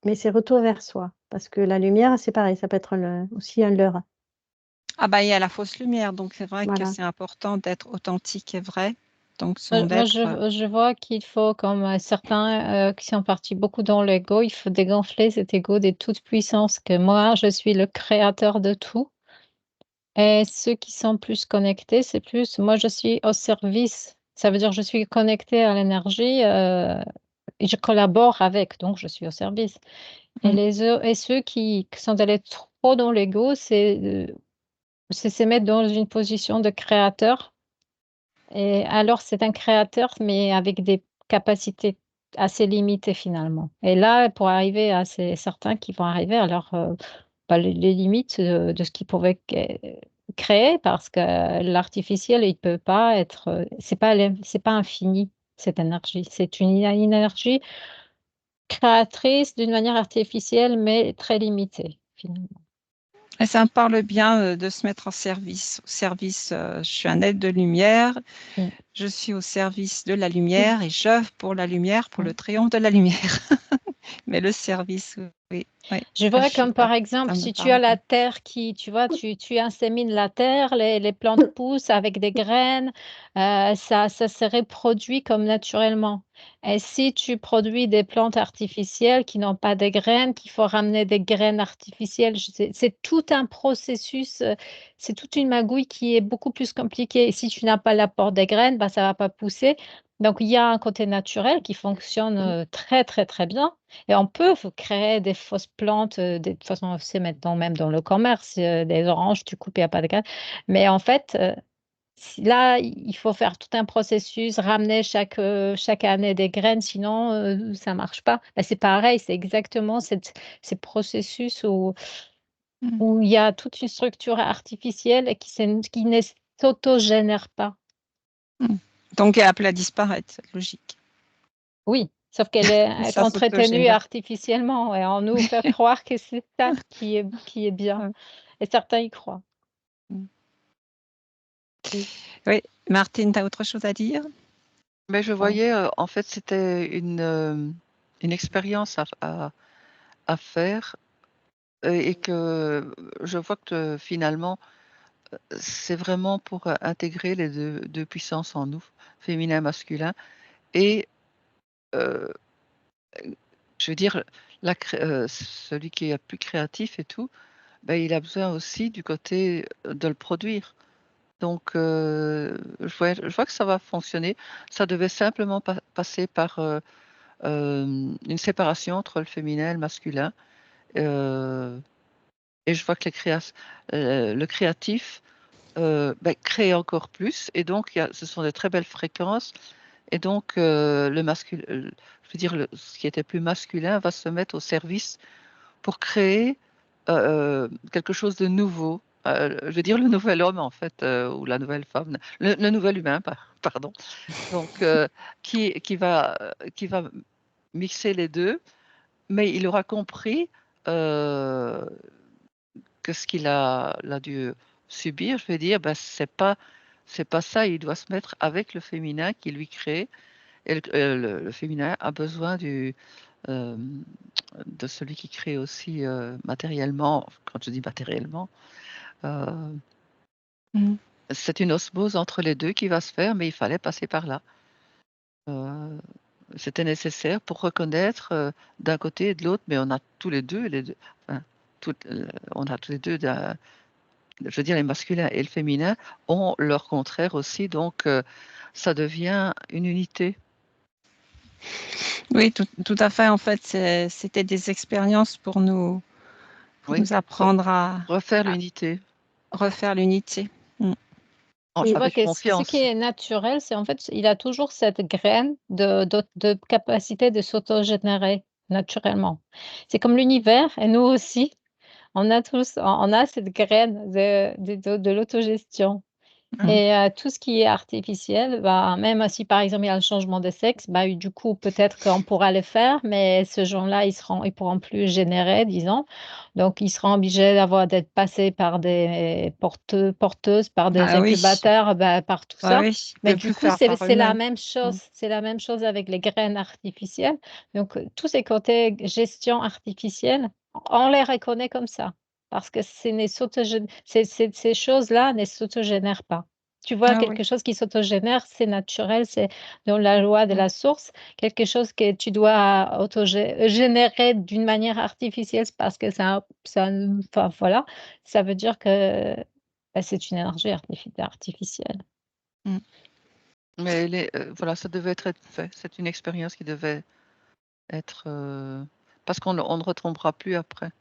Mais c'est retour vers soi. Parce que la lumière, c'est pareil, ça peut être aussi un leurre. Ah bah, il y a la fausse lumière, donc c'est vrai que Voilà. c'est important d'être authentique et vrai. Donc son Moi, être, je vois qu'il faut, comme certains qui sont partis beaucoup dans l'ego, il faut dégonfler cet ego de toute puissance, que moi, je suis le créateur de tout. Et ceux qui sont plus connectés, c'est plus, moi, je suis au service. Ça veut dire, je suis connectée à l'énergie et je collabore avec, donc je suis au service. Et, Mm. et ceux qui sont allés trop dans l'ego, c'est se mettre dans une position de créateur. Et alors, c'est un créateur, mais avec des capacités assez limitées finalement. Et là, pour arriver à certains qui vont arriver à les limites de ce qu'ils pouvaient créer, parce que l'artificiel, il peut pas être, c'est pas infini, cette énergie. C'est une énergie créatrice d'une manière artificielle, mais très limitée finalement. et ça me parle bien de se mettre en service. Au service, je suis un être de lumière, Mm. je suis au service de la lumière et j'œuvre pour la lumière, pour le Mm. triomphe de la lumière. Mais le service, oui, oui. Je Ah, vois comme par exemple, ça me si tu as parle la bien. terre qui, tu vois, tu insémines la terre, les plantes poussent avec des graines, ça se reproduit comme naturellement. Et si tu produis des plantes artificielles qui n'ont pas de graines, qu'il faut ramener des graines artificielles, c'est tout un processus, c'est toute une magouille qui est beaucoup plus compliquée. Et si tu n'as pas l'apport des graines, bah, ça va pas pousser. Donc, il y a un côté naturel qui fonctionne très, très, très bien. Et on peut créer des fausses plantes, de toute façon, on sait maintenant même dans le commerce, des oranges, tu coupes, il y a pas de graines. Mais en fait, là, il faut faire tout un processus, ramener chaque année des graines, sinon, ça marche pas. Bah, c'est pareil, c'est exactement ces processus Mm. où il y a toute une structure artificielle et qui ne s'autogénère pas. Mm. Donc elle appelle à disparaître, c'est logique. Oui, sauf qu'elle est Ça entretenue s'autogénère. artificiellement et on nous fait croire que c'est ça qui est bien. Et certains y croient. Mm. Oui, Martine, tu as autre chose à dire? Mais je voyais, en fait, c'était une expérience à faire et que je vois que finalement, c'est vraiment pour intégrer les deux puissances en nous, féminin, masculin, et euh, je veux dire, celui qui est plus créatif et tout, ben, il a besoin aussi du côté de le produire. Donc, je vois que ça va fonctionner. Ça devait simplement passer par une séparation entre le féminin et le masculin. Euh, et je vois que le créatif ben, crée encore plus. Et donc, ce sont des très belles fréquences. Et donc, je veux dire, ce qui était plus masculin va se mettre au service pour créer quelque chose de nouveau. Je veux dire le nouvel homme, en fait, ou la nouvelle femme, le nouvel humain, pardon. Donc, qui va mixer les deux, mais il aura compris euh, que ce qu'il a dû subir, je veux dire, ben, c'est pas ça. Il doit se mettre avec le féminin qui lui crée. Et le féminin a besoin euh, de celui qui crée aussi matériellement. Quand je dis matériellement, euh, Mm. c'est une osmose entre les deux qui va se faire, mais il fallait passer par là. Euh, C'était nécessaire pour reconnaître d'un côté et de l'autre, mais on a tous les deux, enfin, on a tous les deux, je veux dire, les masculins et le féminin ont leur contraire aussi, donc ça devient une unité. Oui, tout à fait. En fait, c'était des expériences pour nous Oui, apprendre à refaire l'unité refaire l'unité. Mm. Je vois avec que ce qui confiance. est naturel, c'est en fait, il a toujours cette graine de capacité de s'autogénérer naturellement. C'est comme l'univers et nous aussi, on a cette graine de l'autogestion. Mm. Et tout ce qui est artificiel, bah, même si par exemple il y a le changement de sexe, bah, du coup peut-être qu'on pourra le faire, mais ce gens-là, ils pourront plus générer, disons. Donc ils seront obligés d'être passés par des porteuses, par des Ah oui, incubateurs, bah, par tout ah ça. oui, il Mais peut du plus coup, faire par c'est la eux-mêmes. même Mm. chose. C'est la même chose avec les graines artificielles. Donc tous ces côtés gestion artificielle, on les reconnaît comme ça. Parce que ces choses-là ne s'autogénèrent pas. Tu vois, Ah oui. quelque chose qui s'autogénère, c'est naturel, c'est dans la loi de Mm. la source. Quelque chose que tu dois générer d'une manière artificielle, c'est parce que enfin, voilà, ça veut dire que bah, c'est une énergie artificielle. Mm. Mais voilà, ça devait être fait. C'est une expérience qui devait être parce on ne retombera plus après.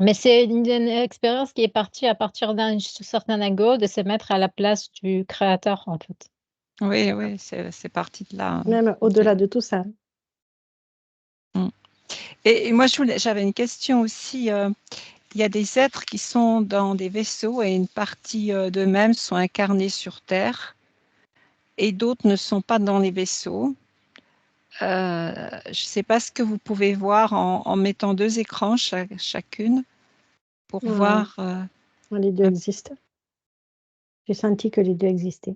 Mais c'est une expérience qui est partie à partir d'un certain ego de se mettre à la place du créateur, en fait. Oui, oui, c'est parti de là. Même au-delà de tout ça. Mm. Et moi, j'avais une question aussi. Il y a des êtres qui sont dans des vaisseaux et une partie d'eux-mêmes sont incarnés sur Terre et d'autres ne sont pas dans les vaisseaux. Je ne sais pas ce que vous pouvez voir en mettant deux écrans chacune pour Ah, voir. les deux existent. J'ai senti que les deux existaient.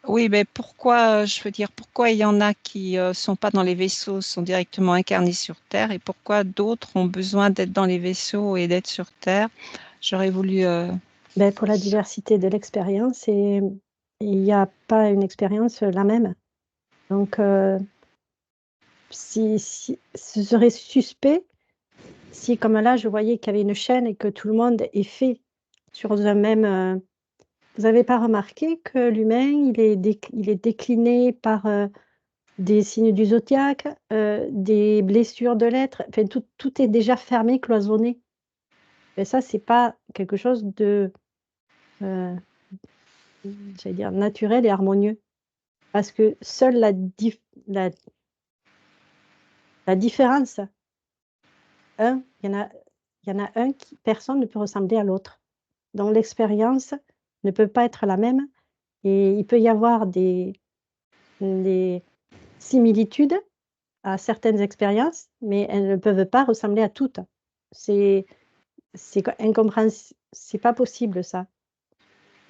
Oui, mais pourquoi, je veux dire, pourquoi il y en a qui sont pas dans les vaisseaux, sont directement incarnés sur Terre, et pourquoi d'autres ont besoin d'être dans les vaisseaux et d'être sur Terre? J'aurais voulu. Ben, pour la diversité de l'expérience, et il n'y a pas une expérience la même. Donc, ce serait suspect si, comme là, je voyais qu'il y avait une chaîne et que tout le monde est fait sur un même. Vous n'avez pas remarqué que l'humain, il est décliné par des signes du zodiaque, des blessures de l'être, enfin, tout est déjà fermé, cloisonné. Et ça, c'est pas quelque chose de, j'allais dire, naturel et harmonieux. Parce que seule la différence, il y en a un qui personne ne peut ressembler à l'autre. Donc l'expérience ne peut pas être la même et il peut y avoir des similitudes à certaines expériences, mais elles ne peuvent pas ressembler à toutes. C'est c'est pas possible ça.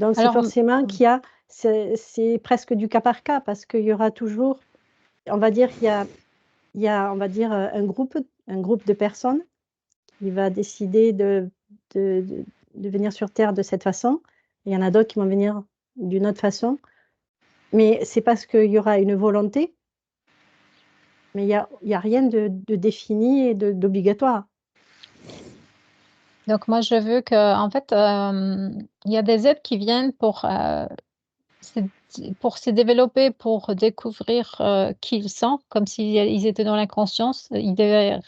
Donc c'est Alors, forcément qu'il y a c'est presque du cas par cas parce qu'il y aura toujours, on va dire, il y a, on va dire, un groupe de personnes qui va décider de de venir sur terre de cette façon. Il y en a d'autres qui vont venir d'une autre façon, mais c'est parce qu'il y aura une volonté, mais il y a rien de défini et d'obligatoire. Donc moi, je veux que, en fait, il y a des aides qui viennent pour se développer, pour découvrir qui ils sont, comme s'ils étaient dans l'inconscience. Ils devaient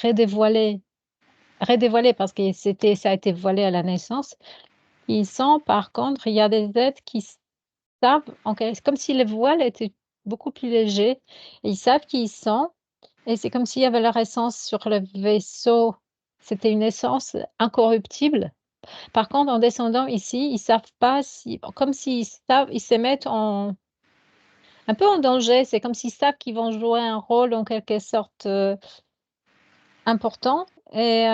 redévoiler parce que ça a été voilé à la naissance. Ils sont, par contre, il y a des aides qui savent, c'est comme si le voile était beaucoup plus léger. Et ils savent qui ils sont et c'est comme s'il y avait leur essence sur le vaisseau. C'était une essence incorruptible. Par contre, en descendant ici, ils savent pas comme ils se mettent un peu en danger. C'est comme s'ils savent qu'ils vont jouer un rôle en quelque sorte important et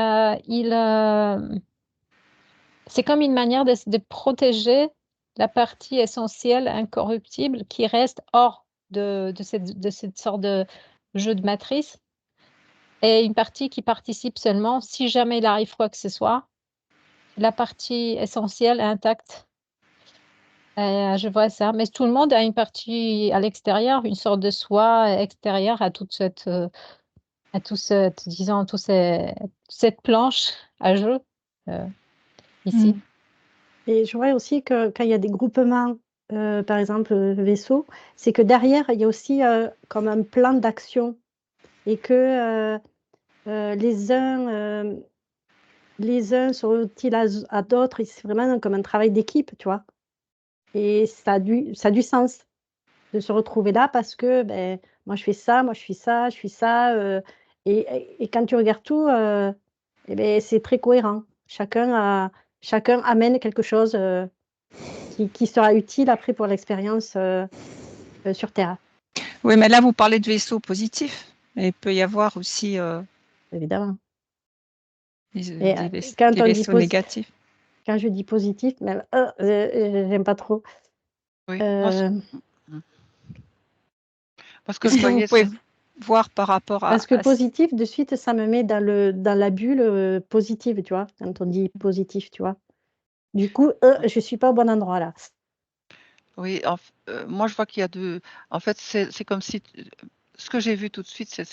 c'est comme une manière de protéger la partie essentielle, incorruptible, qui reste hors de cette sorte de jeu de matrice et une partie qui participe seulement si jamais il arrive quoi que ce soit. La partie essentielle est intacte. Je vois ça, mais tout le monde a une partie à l'extérieur, une sorte de soi extérieur à toute cette, disons, cette planche à jeu ici. Et je vois aussi que quand il y a des groupements, par exemple, vaisseaux, c'est que derrière, il y a aussi comme un plan d'action et que les uns sont utiles à d'autres. Et c'est vraiment comme un travail d'équipe, tu vois. Et ça a du sens de se retrouver là parce que moi, je fais ça, moi, je suis ça, je suis ça. Et quand tu regardes tout, c'est très cohérent. Chacun amène quelque chose qui sera utile après pour l'expérience sur Terre, Oui, mais là, vous parlez de vaisseaux positifs. Mais il peut y avoir aussi évidemment. des Quand on dit vaisseaux négatifs. Quand je dis positif, même, j'aime pas trop. Oui, parce que Qu'est-ce vous que vous voyez, pouvez voir par rapport Parce que positif, de suite, ça me met dans la bulle positive, tu vois, quand on dit positif, tu vois. Du coup, je suis pas au bon endroit là. oui, moi je vois qu'il y a en fait, c'est comme si, ce que j'ai vu tout de suite, c'est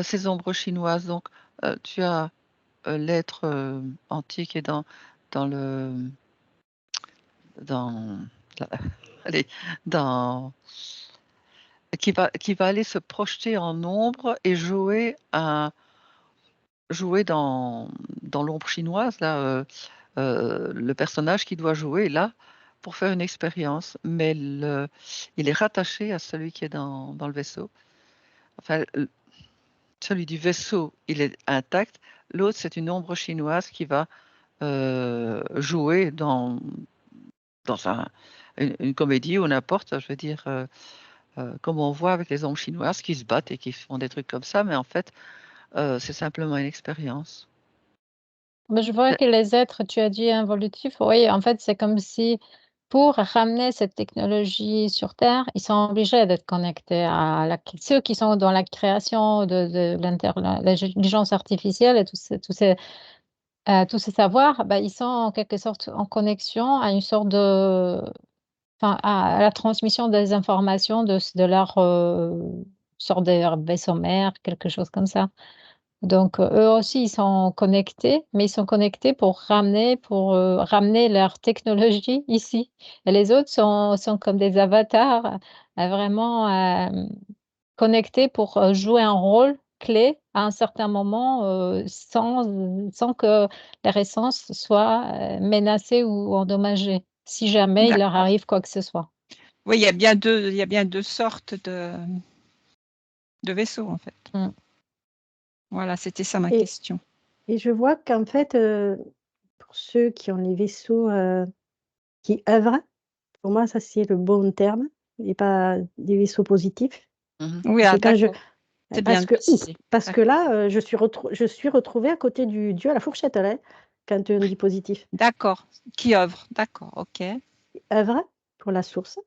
ces ombres chinoises. Donc, tu as l'être antique qui est dans le, dans, la- allez, dans, qui va aller se projeter en ombre et jouer dans l'ombre chinoise, là, le personnage qui doit jouer là pour faire une expérience, mais il est rattaché à celui qui est dans le vaisseau. Enfin, celui du vaisseau, il est intact. L'autre, c'est une ombre chinoise qui va jouer dans une comédie ou n'importe, je veux dire, comme on voit avec les ombres chinoises qui se battent et qui font des trucs comme ça, mais en fait, c'est simplement une expérience. Mais je vois que les êtres, tu as dit involutifs, oui, en fait, c'est comme si pour ramener cette technologie sur Terre, ils sont obligés d'être connectés à ceux qui sont dans la création de l'intelligence artificielle et tous ces savoirs, ils sont en quelque sorte en connexion à une sorte à la transmission des informations de leur sorte de vaisseau mère, quelque chose comme ça. Donc, eux aussi, ils sont connectés, mais ils sont connectés ramener leur technologie ici. Et les autres sont comme des avatars, vraiment connectés pour jouer un rôle clé à un certain moment, sans que leur essence soit menacée ou endommagée, si jamais il leur arrive quoi que ce soit. Oui, il y a bien deux sortes de vaisseaux, en fait. Voilà, c'était ça ma question. Et je vois qu'en fait, pour ceux qui ont les vaisseaux qui œuvrent, pour moi, ça c'est le bon terme, et pas des vaisseaux positifs. Oui, d'accord. C'est bien de préciser. Parce que là, je suis retrouvée à côté du dieu à la fourchette, là, quand on dit positif. D'accord. Qui œuvre. D'accord, ok. Œuvre pour la source.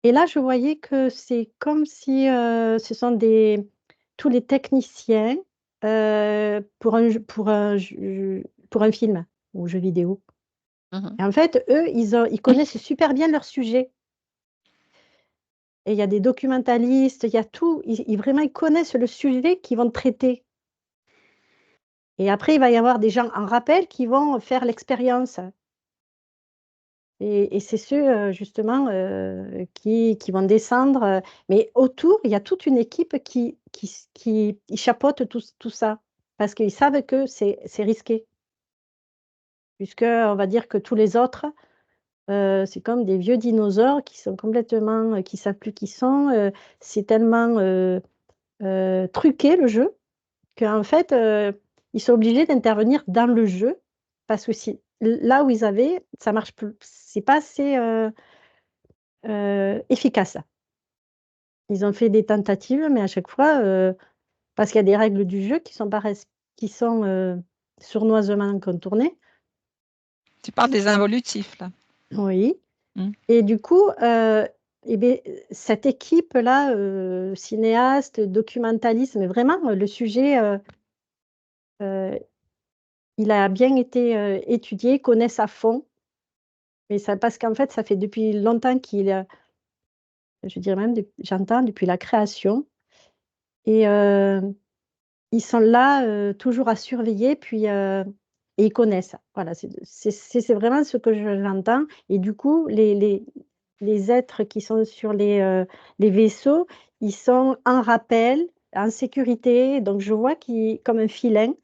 Et là, je voyais que c'est comme si ce sont tous les techniciens pour un film ou jeu vidéo. Et en fait, eux, ils connaissent super bien leur sujet. Et il y a des documentalistes, il y a tout. Vraiment, ils connaissent le sujet qu'ils vont traiter. Et après, il va y avoir des gens en rappel qui vont faire l'expérience. Et c'est ceux, justement, qui vont descendre. Mais autour, il y a toute une équipe qui chapeaute tout ça. Parce qu'ils savent que c'est risqué. Puisque, on va dire que tous les autres, c'est comme des vieux dinosaures qui sont complètement, qui ne savent plus qui sont. C'est tellement truqué le jeu qu'en fait, ils sont obligés d'intervenir dans le jeu parce que là où ils avaient, ça marche plus. C'est pas assez efficace. Ils ont fait des tentatives, mais à chaque fois, parce qu'il y a des règles du jeu qui sont sournoisement contournées. Tu parles des involutifs, là. Oui. Mm. Et du coup, cette équipe-là, cinéaste, documentaliste, mais vraiment, le sujet, il a bien été étudié, connaissent à fond. Mais ça, parce qu'en fait, ça fait depuis longtemps je dirais même, j'entends depuis la création. Et ils sont là toujours à surveiller, puis et ils connaissent. Voilà, c'est vraiment ce que j'entends. Et du coup, les êtres qui sont sur les vaisseaux, ils sont en rappel, en sécurité. Donc, je vois comme un filin.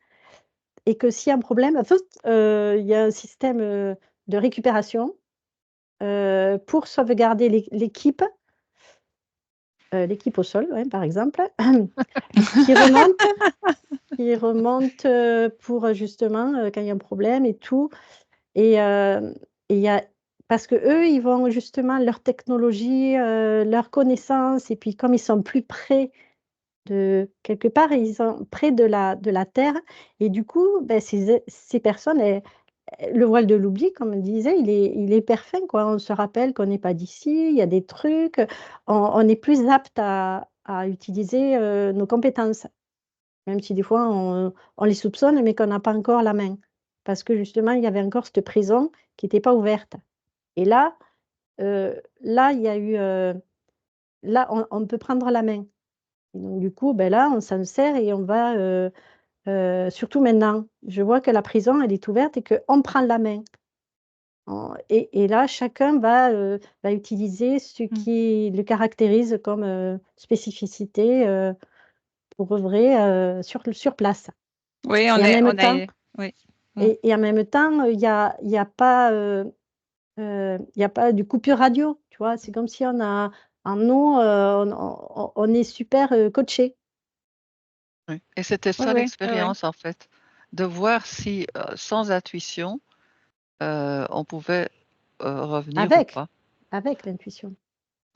Et que s'il y a un problème, il y a un système de récupération pour sauvegarder l'équipe au sol, ouais, par exemple, qui remonte pour justement quand il y a un problème et tout. Et il y a, parce que eux, ils vont justement leur technologie, leur connaissance, et puis comme ils sont plus près de quelque part, ils sont près de la terre, et du coup, ben, ces personnes, le voile de l'oubli, comme on disait, il est hyper fin, quoi. On se rappelle qu'on n'est pas d'ici, il y a des trucs, on est plus apte à utiliser nos compétences, même si des fois on les soupçonne, mais qu'on n'a pas encore la main. Parce que justement, il y avait encore cette prison qui n'était pas ouverte. Et là, il y a eu. Là, on peut prendre la main. Et donc, du coup, ben là, on s'en sert et on va. Surtout maintenant, je vois que la prison, elle est ouverte et qu'on prend la main. Et là, chacun va utiliser ce qui le caractérise comme spécificité pour œuvrer sur place. Oui, Et en même temps, oui. et en même temps, il y a pas de coupure radio, tu vois. C'est comme si en nous, on est super coaché. Oui. Et c'était Oui, ça oui, l'expérience, en fait, de voir si, sans intuition, on pouvait revenir ou pas. Avec l'intuition.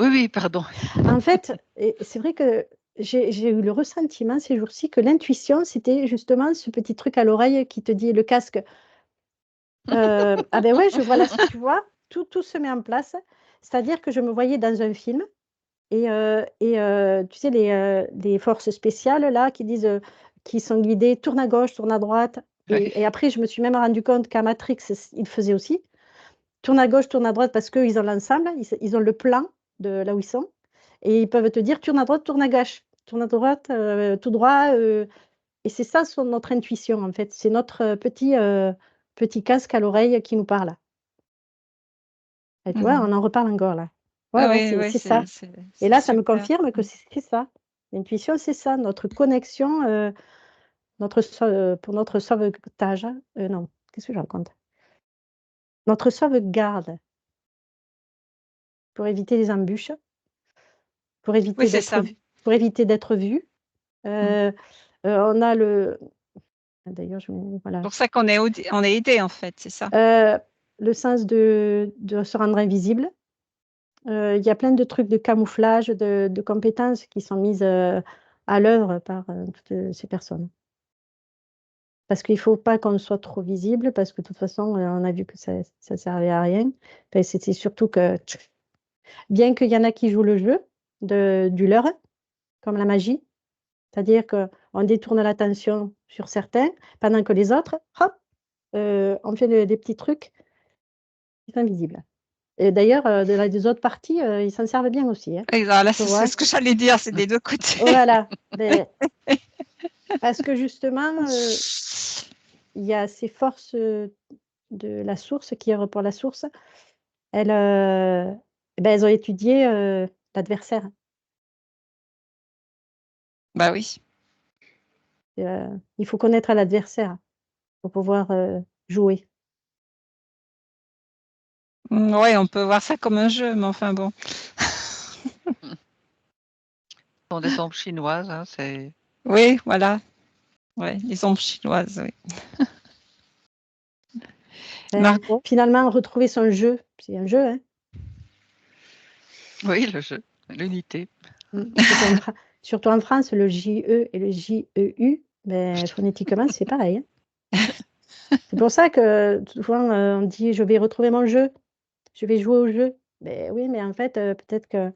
Oui, oui, pardon. En fait, c'est vrai que j'ai eu le ressentiment ces jours-ci que l'intuition, c'était justement ce petit truc à l'oreille qui te dit le casque. Ah ben ouais, je vois là, tu vois, tout se met en place. C'est-à-dire que je me voyais dans un film et tu sais, les forces spéciales là qui disent, qui sont guidées, tourne à gauche, tourne à droite. Oui. Et après, je me suis même rendu compte qu'à Matrix, ils le faisaient aussi. Tourne à gauche, tourne à droite parce qu'ils ont l'ensemble, ils ont le plan de là où ils sont. Et ils peuvent te dire tourne à droite, tourne à gauche, tourne à droite, tout droit. Et c'est ça notre intuition, en fait. C'est notre petit casque à l'oreille qui nous parle. Et tu vois, on en reparle encore là. Ouais, oui, oui, c'est ça. c'est Et là, ça me super. confirme que c'est ça. L'intuition, c'est ça, notre connexion, pour notre sauvetage. Non, qu'est-ce que je raconte? Notre sauvegarde pour éviter les embûches, pour Oui, éviter c'est ça. pour éviter d'être vu. On a d'ailleurs, voilà. C'est pour ça qu'on est aidé, en fait, c'est ça. Le sens de se rendre invisible. Il y a plein de trucs de camouflage, de compétences qui sont mises à l'œuvre par toutes ces personnes. Parce qu'il ne faut pas qu'on soit trop visible, parce que de toute façon, on a vu que ça ne servait à rien. Enfin, c'était surtout que, bien qu'il y en a qui jouent le jeu du leur, comme la magie, c'est-à-dire qu'on détourne l'attention sur certains, pendant que les autres, hop, on fait des petits trucs qui sont invisibles. Et d'ailleurs, des autres parties, ils s'en servent bien aussi. Hein, Et voilà, tu c'est vois. ce que j'allais dire, c'est des deux côtés. Voilà. Parce que justement, il y a ces forces de la source qui œuvrent pour la source. Elles ont étudié l'adversaire. Bah oui. Il faut connaître l'adversaire pour pouvoir jouer. Ouais, on peut voir ça comme un jeu, mais enfin bon. Ce sont des ombres chinoises, hein, c'est... Oui, voilà. Ouais, les ombres chinoises, oui. Margot? Finalement, retrouver son jeu, c'est un jeu, hein. Oui, le jeu, l'unité. Surtout en France, le JE et le JEU, phonétiquement, c'est pareil, hein. C'est pour ça que souvent on dit je vais retrouver mon jeu, je vais jouer au jeu. Oui, mais en fait, peut-être que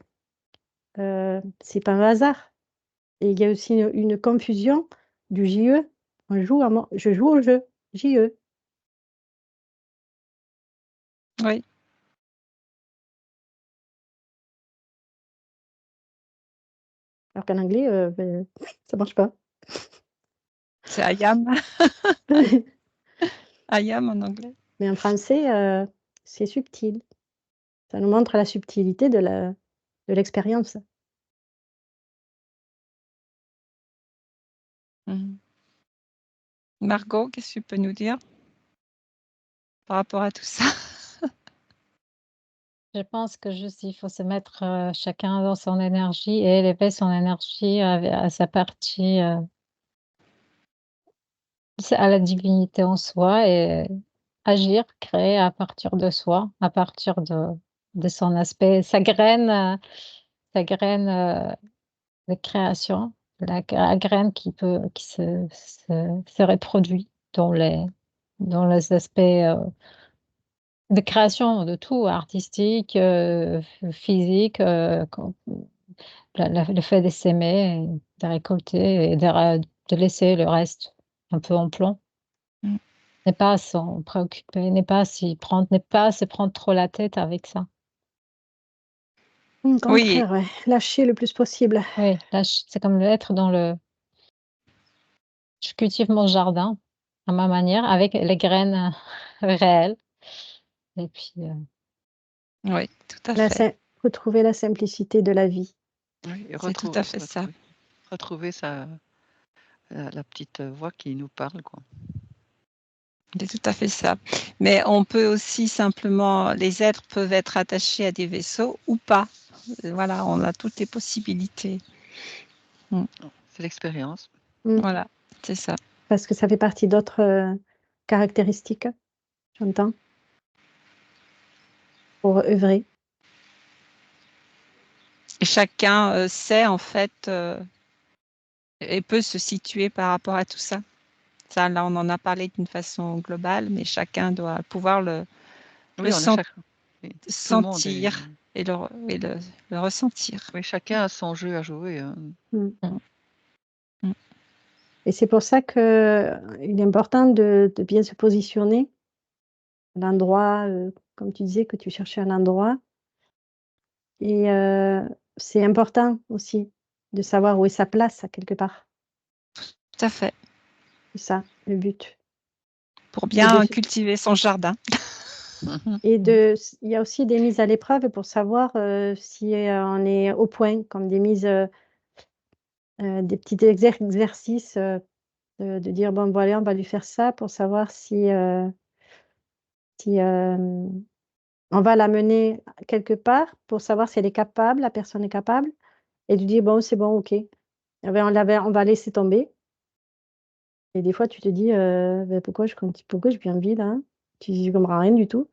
c'est pas un hasard. Et il y a aussi une confusion du JE. Je joue au jeu, JE. Oui. Alors qu'en anglais, ça marche pas. C'est I am. I am en anglais. Mais en français, c'est subtil. Ça nous montre la subtilité de l'expérience. Margot, qu'est-ce que tu peux nous dire par rapport à tout ça? Je pense que juste il faut se mettre chacun dans son énergie et élever son énergie à sa partie, à la divinité en soi et agir, créer à partir de soi, à partir de son aspect, sa graine de création, la graine qui se reproduit dans les aspects de création de tout, artistique, physique, le fait de s'aimer, de récolter et de laisser le reste un peu en plan. Mmh. Ne pas s'en préoccuper, ne pas se prendre trop la tête avec ça. Au contraire, ouais, lâcher le plus possible. Oui, c'est comme être dans le je cultive mon jardin à ma manière avec les graines réelles et puis, Oui, tout à fait. Retrouver la simplicité de la vie. Oui, et C'est tout à fait ça. retrouver la petite voix qui nous parle, quoi. C'est tout à fait ça. Mais on peut aussi simplement, les êtres peuvent être attachés à des vaisseaux ou pas. Voilà, on a toutes les possibilités. C'est l'expérience. Voilà, c'est ça. Parce que ça fait partie d'autres caractéristiques, j'entends, pour œuvrer. Et chacun sait en fait et peut se situer par rapport à tout ça. Ça, là, on en a parlé d'une façon globale, mais chacun doit pouvoir le Oui, on a chacun. Oui, tout le monde sentir et le ressentir. Oui, chacun a son jeu à jouer, hein. Et c'est pour ça qu'il est important de bien se positionner à l'endroit, comme tu disais que tu cherchais un endroit. Et c'est important aussi de savoir où est sa place, quelque part. Tout à fait. C'est ça, le but. Pour bien cultiver son jardin. Et il y a aussi des mises à l'épreuve pour savoir si on est au point, comme des petits exercices de dire bon voilà, on va lui faire ça pour savoir si on va la mener quelque part pour savoir si elle est capable, la personne est capable, et tu dis bon c'est bon, ok, eh ben, on va laisser tomber. Et des fois tu te dis pourquoi je viens de vide là, tu comprends rien du tout.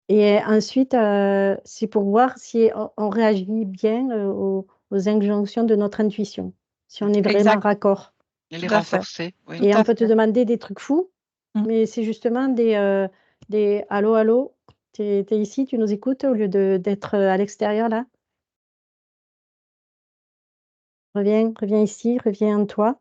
Et ensuite, c'est pour voir si on réagit bien, aux injonctions de notre intuition, si on est vraiment raccord. Et les renforcer, oui. Et on peut te demander des trucs fous, mais c'est justement des «Allô, allô, tu es ici, tu nous écoutes?» au lieu d'être, à l'extérieur là. Reviens ici, reviens en toi.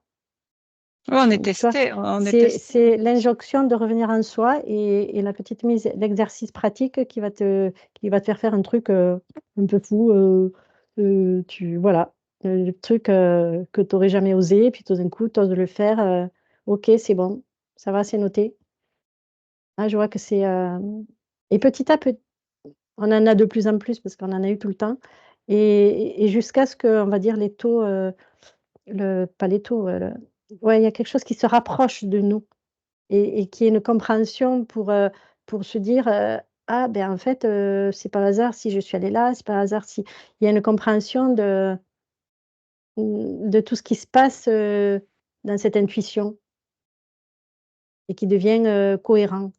Oui, on est Tu vois? testé. C'est l'injonction de revenir en soi et la petite mise l'exercice pratique qui va te faire un truc, un peu fou, voilà, le truc, que tu aurais jamais osé, puis tout d'un coup, tu oses le faire, OK, c'est bon, Ça va, c'est noté. Ah, je vois que c'est, et petit à petit, on en a de plus en plus parce qu'on en a eu tout le temps et jusqu'à ce que, on va dire les taux, pas les taux, ouais, il y a quelque chose qui se rapproche de nous et qui est une compréhension pour se dire, «Ah ben, en fait, c'est pas hasard si je suis allée là, c'est pas hasard si» il y a une compréhension de tout ce qui se passe, dans cette intuition et qui devient, cohérent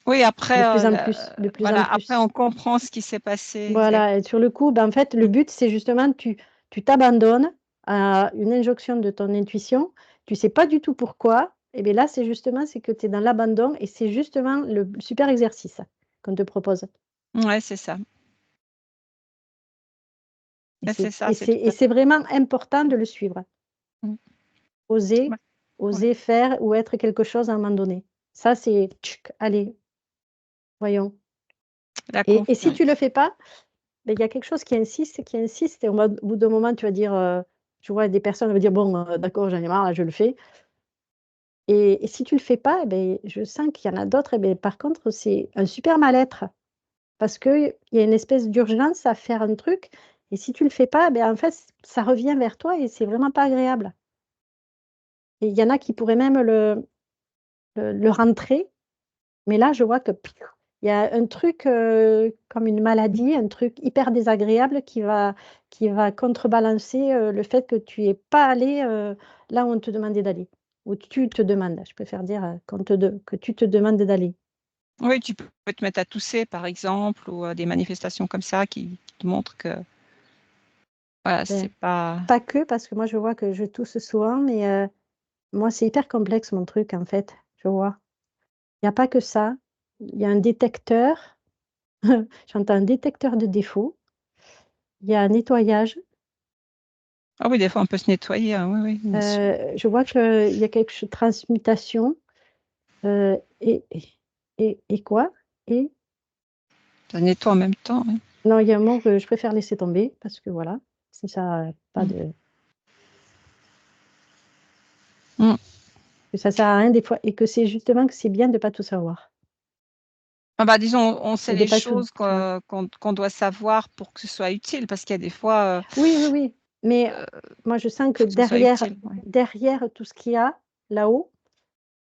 Oui, après, de plus en plus, de plus en voilà, après plus. on comprend ce qui s'est passé, exact. Voilà et sur le coup, ben, en fait, le Mmh. but, c'est justement tu t'abandonnes à une injonction de ton intuition. Tu sais pas du tout pourquoi et beh, là, c'est justement, c'est que tu es dans l'abandon et c'est justement le super exercice qu'on te propose Ouais, c'est ça. et Ouais, c'est c'est ça, et c'est c'est tout et à c'est fait. vraiment important de le suivre. Mmh. Oser Ouais, ouais, oser faire ou être quelque chose à un moment donné. Ça, c'est tchic, allez, voyons la et si confiance. tu le fais pas, beh, il y a quelque chose qui insiste et au bout d'un moment, tu vas dire, tu vois des personnes, elles vont dire: «Bon, d'accord, j'en ai marre, là, je le fais». Et si tu le fais pas, et beh, je sens qu'il y en a d'autres, et beh, par contre, c'est un super mal-être parce qu'il y a une espèce d'urgence à faire un truc et si tu le fais pas, en fait, ça revient vers toi et c'est vraiment pas agréable et il y en a qui pourraient même le rentrer, mais là, je vois que il y a un truc, comme une maladie, un truc hyper désagréable qui va contrebalancer, le fait que tu es pas allé, là où on te demandait d'aller. Où tu te demandes, je préfère dire, que tu te demandes d'aller. Oui, tu peux te mettre à tousser, par exemple, ou des manifestations comme ça qui te montrent que, voilà, c'est Ben, pas pas que, parce que moi je vois que je tousse souvent, mais moi c'est hyper complexe mon truc en fait, je vois. Il y a pas que ça, il y a un détecteur, j'entends un détecteur de défauts, il y a un nettoyage, ah oui, des fois on peut se nettoyer, hein, oui, oui, bien sûr. je vois qu'il y a quelque chose transmutation, et quoi? Et Ça nettoie en même temps, oui. non, il y a un mot que je préfère laisser tomber parce que voilà, c'est ça, pas Mmh. de Mmh. que ça sert à rien des fois et que c'est justement que c'est bien de pas tout savoir Ah bah, disons, on sait et de les pas tout, choses tu vois? qu'on doit savoir pour que ce soit utile, parce qu'il y a des fois, Oui, oui, oui, mais moi je sens que faut que ce soit derrière utile, ouais. derrière tout ce qu'il y a là-haut,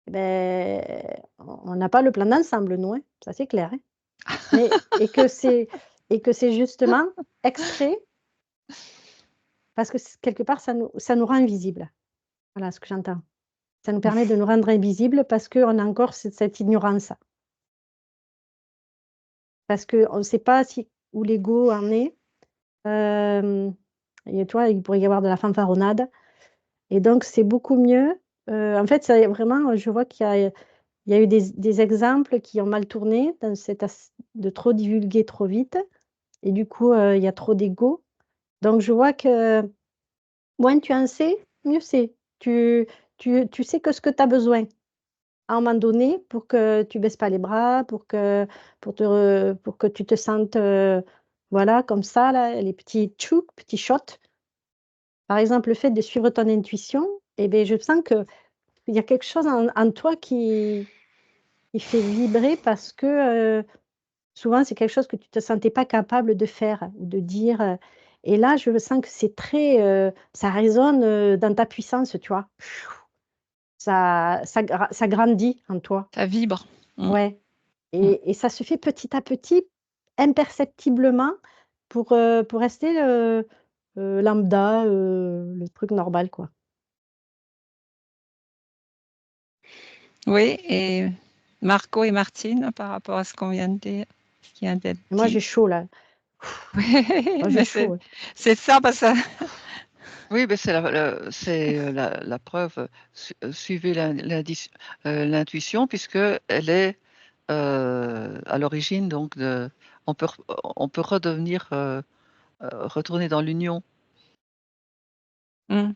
beh, on n'a pas le plan d'ensemble nous, hein, ça c'est clair, hein. Mais et que c'est justement exprès parce que quelque part ça nous rend invisibles. Voilà ce que j'entends. Ça nous permet de nous rendre invisibles parce qu'on a encore cette ignorance. Parce qu'on ne sait pas si où l'ego en est, hem et tu vois, il pourrait y avoir de la fanfaronnade et donc c'est beaucoup mieux, en fait, ça vraiment, je vois qu'il y a eu des exemples qui ont mal tourné dans cette as de trop divulguer trop vite et du coup, il y a trop d'ego. Donc je vois que moins tu en sais, mieux c'est. Tu sais que ce que tu as besoin à un moment donné pour que tu baisses pas les bras, pour que tu te sentes, voilà, comme ça là, les petits tchouks, petits shots. Par exemple, le fait de suivre ton intuition et beh, je sens qu'il y a quelque chose en toi qui fait vibrer parce que, souvent c'est quelque chose que tu te sentais pas capable de faire ou de dire, et là je sens que c'est très, ça résonne, dans ta puissance, tu vois? Ça grandit en toi. Ça vibre. Mmh, Ouais. mmh. Et ça se fait petit à petit, imperceptiblement pour rester, lambda, le truc normal, quoi. Oui, et Marco et Martine, par rapport à ce qu'on vient de dire, ce qui vient d'être Moi, j'ai dit. chaud là. Oui, Moi, j'ai mais chaud, ouais. c'est ça, parce que Oui, ben la preuve, suivez l'intuition puisque elle est, à l'origine donc de on peut redevenir, retourner dans l'union. mmh,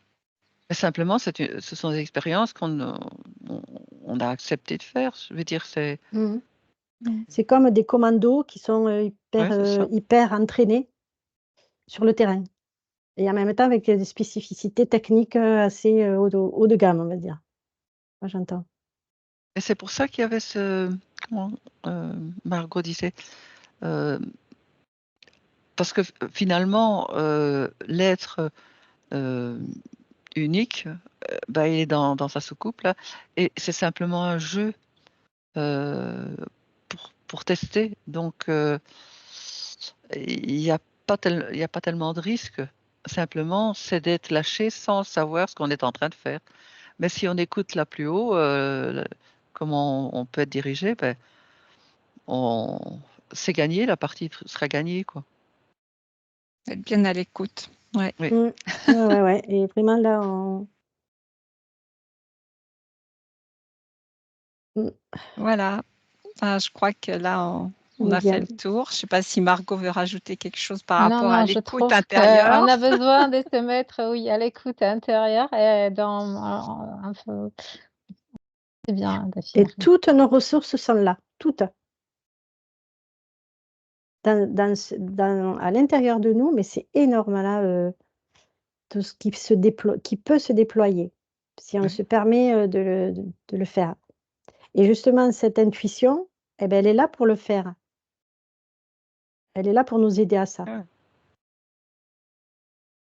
Mais simplement ce sont des expériences on on a accepté de faire. Je veux dire, c'est Mmh. mmh. C'est comme des commandos qui sont, ouais, c'est ça. hyper entraînés sur le terrain et en même temps avec, des spécificités techniques, assez, haut de gamme, on va dire. Moi, j'entends. Et c'est pour ça qu'il y avait comment Margot disait, parce que finalement, l'être unique, bah, il est dans sa soucoupe là, et c'est simplement un jeu pour tester. Donc, il n'y a il y a pas tellement de risques. Simplement, c'est d'être lâché sans savoir ce qu'on est en train de faire. Mais si on écoute là plus haut, comment on peut être dirigé, ben, c'est gagné, la partie sera gagnée, quoi. Être bien à l'écoute. Ouais. Oui. Ouais. Et vraiment là, Voilà. Je crois que là, on est a fait bien. le tour. Je ne sais pas si Margot veut rajouter quelque chose par Non, rapport à non, je l'écoute trouve intérieure. qu'on a besoin de se mettre, oui, à l'écoute intérieure et un peu c'est bien Et d'affirmer. toutes nos ressources sont là, toutes. À l'intérieur de nous, mais c'est énorme là, tout ce qui peut se déployer, si on Oui. se permet, de le faire. Et justement, cette intuition, eh ben, elle est là pour le faire. Elle est là pour nous aider à ça. Ah.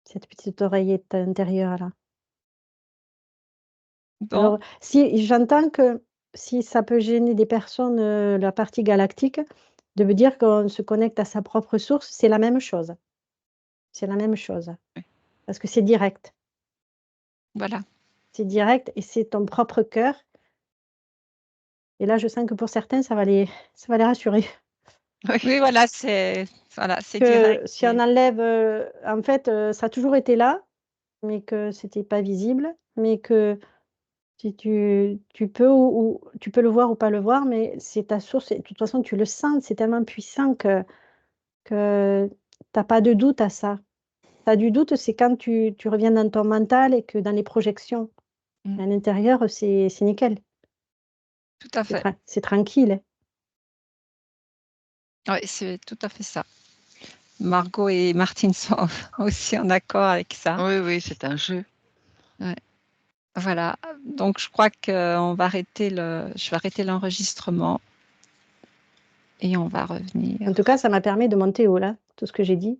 Cette petite oreillette intérieure là. Bon, Alors, si j'entends que si ça peut gêner des personnes, la partie galactique, de me dire qu'on se connecte à sa propre source, c'est la même chose. C'est la même chose. Oui. Parce que c'est direct. voilà. C'est direct et c'est ton propre cœur. Et là, je sens que pour certains, ça va les rassurer. Oui, voilà, c'est Que direct. si on enlève, en fait, ça a toujours été là, mais que c'était pas visible, mais que si tu peux ou tu peux le voir ou pas le voir, mais c'est ta source et de toute façon, tu le sens, c'est tellement puissant que tu as pas de doute à ça. Tu as du doute, c'est quand tu reviens dans ton mental et que dans les projections. Mmh. À l'intérieur, c'est nickel, Tout à fait. c'est tranquille. Oui, c'est tout à fait ça. Margot et Martine sont aussi en accord avec ça. Oui, c'est un jeu. Voilà, donc je crois qu'on va je vais arrêter l'enregistrement et on va revenir. En tout cas, ça m'a permis de monter haut là, tout ce que j'ai dit.